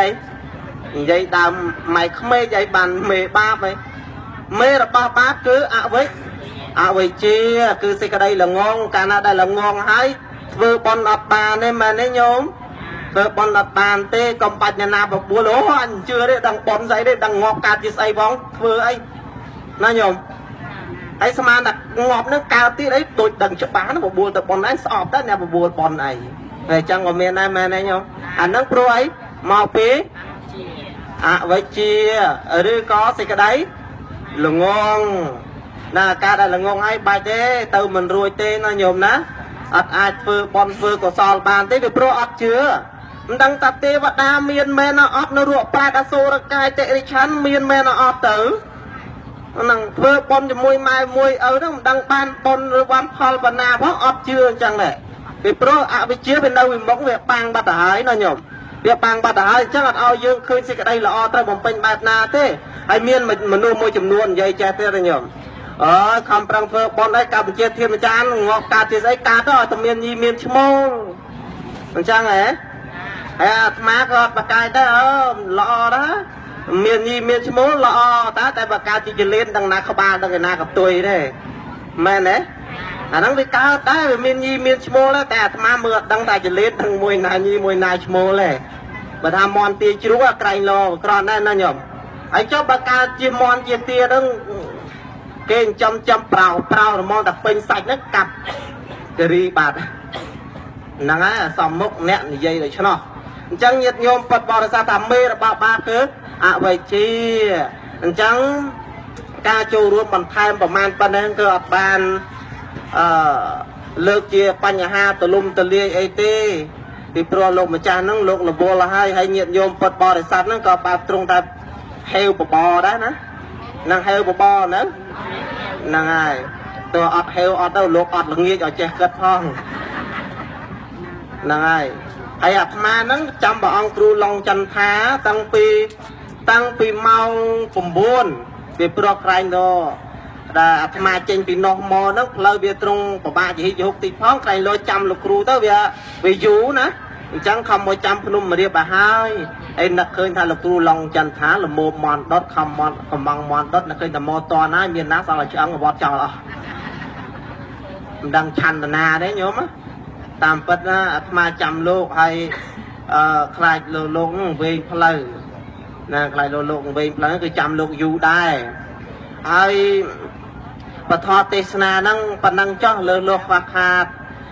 C: អីនិយាយដើមម៉ៃក្មេកអីបានមេបាបអី
A: mê là ba bát cứ ạ vậy chia cứ xí cái đây là ngon cả na đây là ngon hay vừa bọn đập bàn nên mà nên nhóm vừa bọn đập bàn tê còn bạch nhà nào bọc bùa lỗ anh chưa đấy đằng bọn giấy đấy đằng ngọt cà chỉ xây bóng vừa ấy nó nhom ấy sao mà đặt ngọt nó cao tí đấy tôi đằng chụp bán nó bọc bùa tập bọn anh sọp đó nè bọc bùa bọn này về chẳng có miền này mà này nhom anh nó pro ấy màu phí vậy chia ở đây có xí cái đấy là ngon nè ca đây là ngon ấy bài thế từ mình ruồi tê nó nhom ná ai phơ bon phơ của sòl bàn thế được pro ấp chưa đăng tập tê và đa miền men nó ấp nó ruột ba đa số là cai tệ đi chán miền men nó ấp tử năng phơ bon cho môi mai môi ở đó đăng ban bon rồi ban phal ban na phó ấp chưa chẳng này vì pro ạ bị chia bên đâu vì móng việc bang bắt hải nó nhom việc bang bắt hải chắc là ao dương khơi xí cái đây là o tay bồng pin bát na thế hay miền mình nuôi môi chùm nuôn dây che thế rồi nhom không prang phơ bọn đấy cầm chia thiên chán ngọt cà thì giấy cá đó tầm miền nhi miền chmô mình chăng ấy má có bà cài đó lọ đó miền nhi miền chmô lọ ta tại bà cài chỉ lên đằng na khâu ba đằng người na gặp tôi đấy men đấy đằng đi cao đấy miền nhi miền chmô đó tại má mượt đằng tại chỉ lên đằng mùi nai chmô này bà tham mòn tì chú á cày lò còn đây nó nhom ấy cho bà cài chia mòn chia tia đó cái chăm prao là mong tập pin sạch nó cặp cái ri bạt nắng á sòng mốc nẹn dây rồi cho nó chẳng nhiệt nhôm bật bò ra tạm mê là ba cứ vậy chi chẳng ca châu luôn bằng thay bằng man pan nên cơ bàn lược chia pan nhà ha từ lum từ lia at thì pro lục mà cha nó lục là bò là hay nhiệt nhôm bật bò để sạch nó có ba trung ta heo bò đó nè năng heo bò nữa năng ai tôi ọt heo ọt đâu luộc ọt là nghe ở che cất phong năng ai hay mà nó chăm bảo ông cừu long chân thá tăng pi mau cùng buôn về pro cày đó là mà trên pi nọ mò nó lời về trong của ba chỉ hút tí phong cày lôi chăm lục cừu tới về dú nè chẳng không một trăm phun mà đi bà hai em đã khơi thay lục cừu long chân thá là một mòn đốt không mòn còn bằng mòn đốt là khơi là mò to ná miền ná sao là chữ ăn bọt chào đang chăn là na đấy nhớ má tạm bớt á mà chăm lục hay khai lục về phơi nè khai lục về phơi cứ chăm lục du đây hay bà thọ tê na năng bà năng cho lục hoặc hạt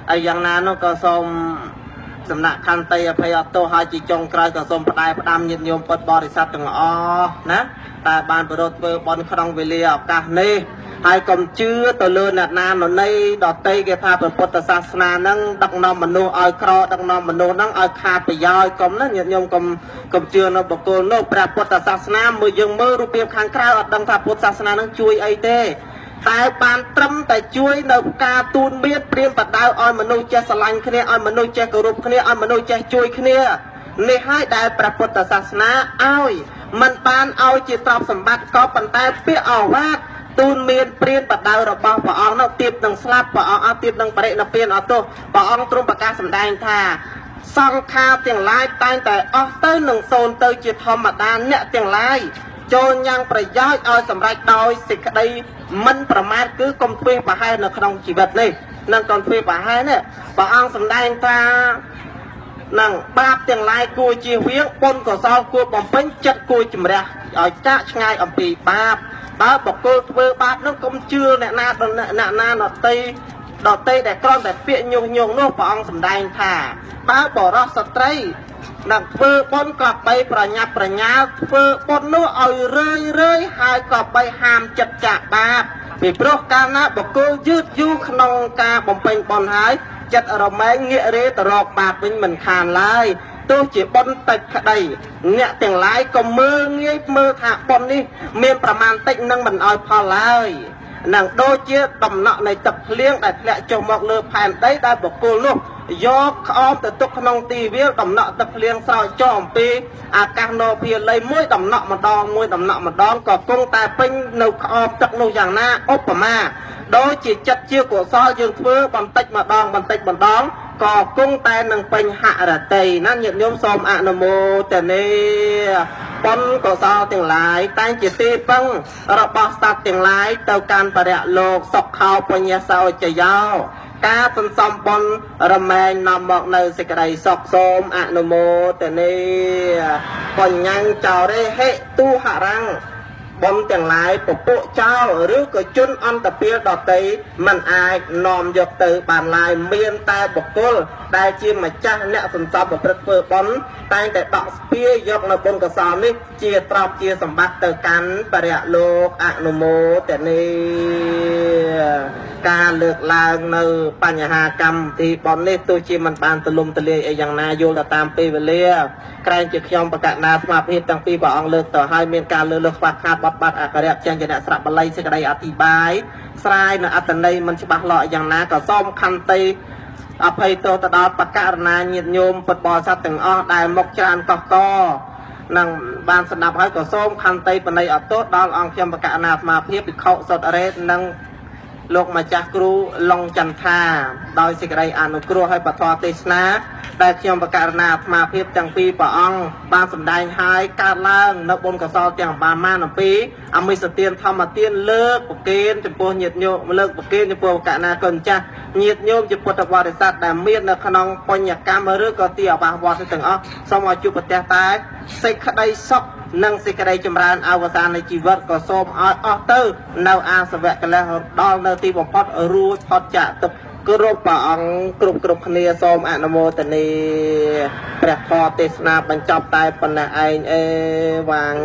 A: ai yang na nó có xongสำนักคันเตยพยาโตหาจิจงกลายกับสมปลายประดามยินยมปดบริษัทต่างนะแต่บานประโดดเบอร์บอลครองเวลีออกกันนี่ให้กลมชื่อตัวเลือนนานในดอกเตยเกี่ยวกับพุทธศาสนานั่งดักนอมมนุษย์อ้อยครอดักนอมมนุษย์นั่งอ้อยขาดไปย่อยกลมนั่งยินยมกลมเชื่อนบกโกนโลกประพุทธศาสนามือยังมือรูปเปียบขังคราวดังพระพุทธศาสนานั่งช่วยไอเต้แต่บานตรมแต่ช่วยในการตูนเบียดเปลี่ยนปัดดาวอ้อยมนุษย์เจสลังគ្នាอ้อยมนุษย์เจกรุบគ្នាอ้อยมนุษย์เจช่วยគ្នាในให้ได้ประพุทธศาสนาอ้อยมันปานอ้อยจิตรอบสมบัติก็ปันแต่เปี้ยเอาว่าตูนเมียนเปลี่ยนปัดดาวระบอบปะอองนักตีบนังสลับปะอองเอาตีบนังประเด็นเปลี่ยนเอาตัวปะอองตรงประกาศสำแดงท่าซองข้าวเตียงลายตายแต่ออกเต้นหนึ่งโซนเตยจิตธรรมดาเนี่ยเตียงลายโจนยังประย้อยเอาสำหรับโดยสิกได้มันประมาทคือกลมเพียบให้ในขนมชีวิตนี่นั่งกลมเพียบให้เนี่ยปะอังสำแดงตานั่งบาปเตียงลายกูจีเวียงปนก่อซอกูบอมเป็นจัดกูจิมเรียเอาจ้าง่ายอมปีบาปบอกกูเบอร์บาปนั่งกลมเชื่อเนี่ยนาหนอตีดอกเตยแต่กล้องแต่เปียยงนู่ปะอังสำแดงท่าบอกรอสตรีนักเฟื่อบนกลับไปประหยัดเฟื่อบนนู้เอาเรื่อยหายกลับไปหามจัดจ่าบาปปีโปรการนะบอกกูยืดยูขนองกาบ่มเป็นบอลหายจัดอารมณ์เงี้ยเรตรอกบาปเป็นเหมือนคานลายตัวจีบอลติดขดเนี่ยเตียงลายก็มือเงี้ยมือขาบอลนี่เมียนประมาณติดนั่งมันเอาพอเลยนังโดเจี๊ยดำเนาะในตับเลี้ยงแต่แหละจมอกเลือแผ่นได้บอกกูลูกยกอ้อมแต่ตุกขนองตีเวียดำเนาะตับเลี้ยงซอยจอมปีอาการโนเพียเลยมวยดำเนาะมาดองมวยดำเนาะมาดองก็กงแต่เป็นนูอ้อมตักนูอย่างน่าอุปมาโดยจีจัดเชี่ยวกับซอยยืนเพื่อบันติมาดองบันติบันดองก็กงแต่หนึ่งเป็นหะระเตยนั่นหยุดโยมสมอนุโมแต่เน ប៉ុនកុសលទាំងឡាយតែងជាទីពឹងរបស់សត្វទាំងឡាយទៅកាន់បរិយលោកសុខោបញ្ញាសោចយោការសន្សំបុណ្យរមែងនាំមកនៅសេចក្តីសុខសូមអនុមោទនាបញ្ញចោរេហេទុហរੰបុណ្យទាំងឡាយពពួកចោលឬក៏ជនអន្តពាលដតីមិនអាចនាំយកទៅបានឡើយមានតែបុគ្គលដែលជាម្ចាស់អ្នកសន្សំប្រព្រឹត្តធ្វើបុណ្យតែងតែដកស្ពាយយកនៅបុណ្យកុសលនេះជាទ្រព្យជាសម្បត្តិទៅកាន់បរិយលោកអនុមោទនាការលើកឡើងនៅបញ្ហាកម្មវិធីបុណ្យនេះទោះជាមិនបានទូលំទូលាយអីយ៉ាងណាយល់ទៅតាមពេលវេលាក្រែងជាខ្ញុំបកណាស្មារតីតាំងពីព្រះអង្គលើកទៅហើយមានការលើកខ្វះខាតបត់បាត់អក្សរចេញជាអ្នកស្រាប់បល័យសេចក្តីអធិប្បាយស្រាយនៅអត្តន័យមិនច្បាស់លាស់យ៉ាងណាក៏សូមខន្តីអភ័យទោសទៅដល់បកករណាញាតិញោមពុទ្ធបរិស័ទទាំងអស់ដែលមកច្រើនកកកនឹងបានស្ដាប់ហើយក៏សូមខន្តីបណៃអត់ទោសដល់អង្គខ្ញុំបកណាស្មារតីភិក្ខុសុតរេតនិងលោកម្ចាស់គ្រូឡុងចន្ទថាដោយសេចក្តីអនុគ្រោះឲ្យបធរទេសនាដែលខ្ញុំបកករណាអាត្មាភាពទាំងពីរព្រះអង្គបានសម្ដែងហើយកើតឡើងនៅបុណ្យកុសលទាំងបានមកអំពីអមិសទានធម្មទានលើកប្រគេនចំពោះញាតិញោមលើកប្រគេនចំពោះបកករណាគុណចាស់ញាតិញោមជាពុទ្ធបរិស័ទដែលមាននៅក្នុងបញ្ញកម្មឬក៏ទីអបាសវត្តទាំងអស់សូមឲ្យជួបប្រទះតែសេចក្តីសុខនិងសេចក្តីចម្រើនអវសាននៃជីវិតក៏សូមឲ្យអស់ទៅនៅអាសវៈកិលេសដល់នៅទីបំផុតរួចផុតចាកទុក្ខគ្រប់ព្រះអង្គគ្រប់គ្នាសូមអនុមោទនាព្រះធម៌ទេសនាបញ្ចប់តែប៉ុណ្ណេះឯងអេវ៉ាំង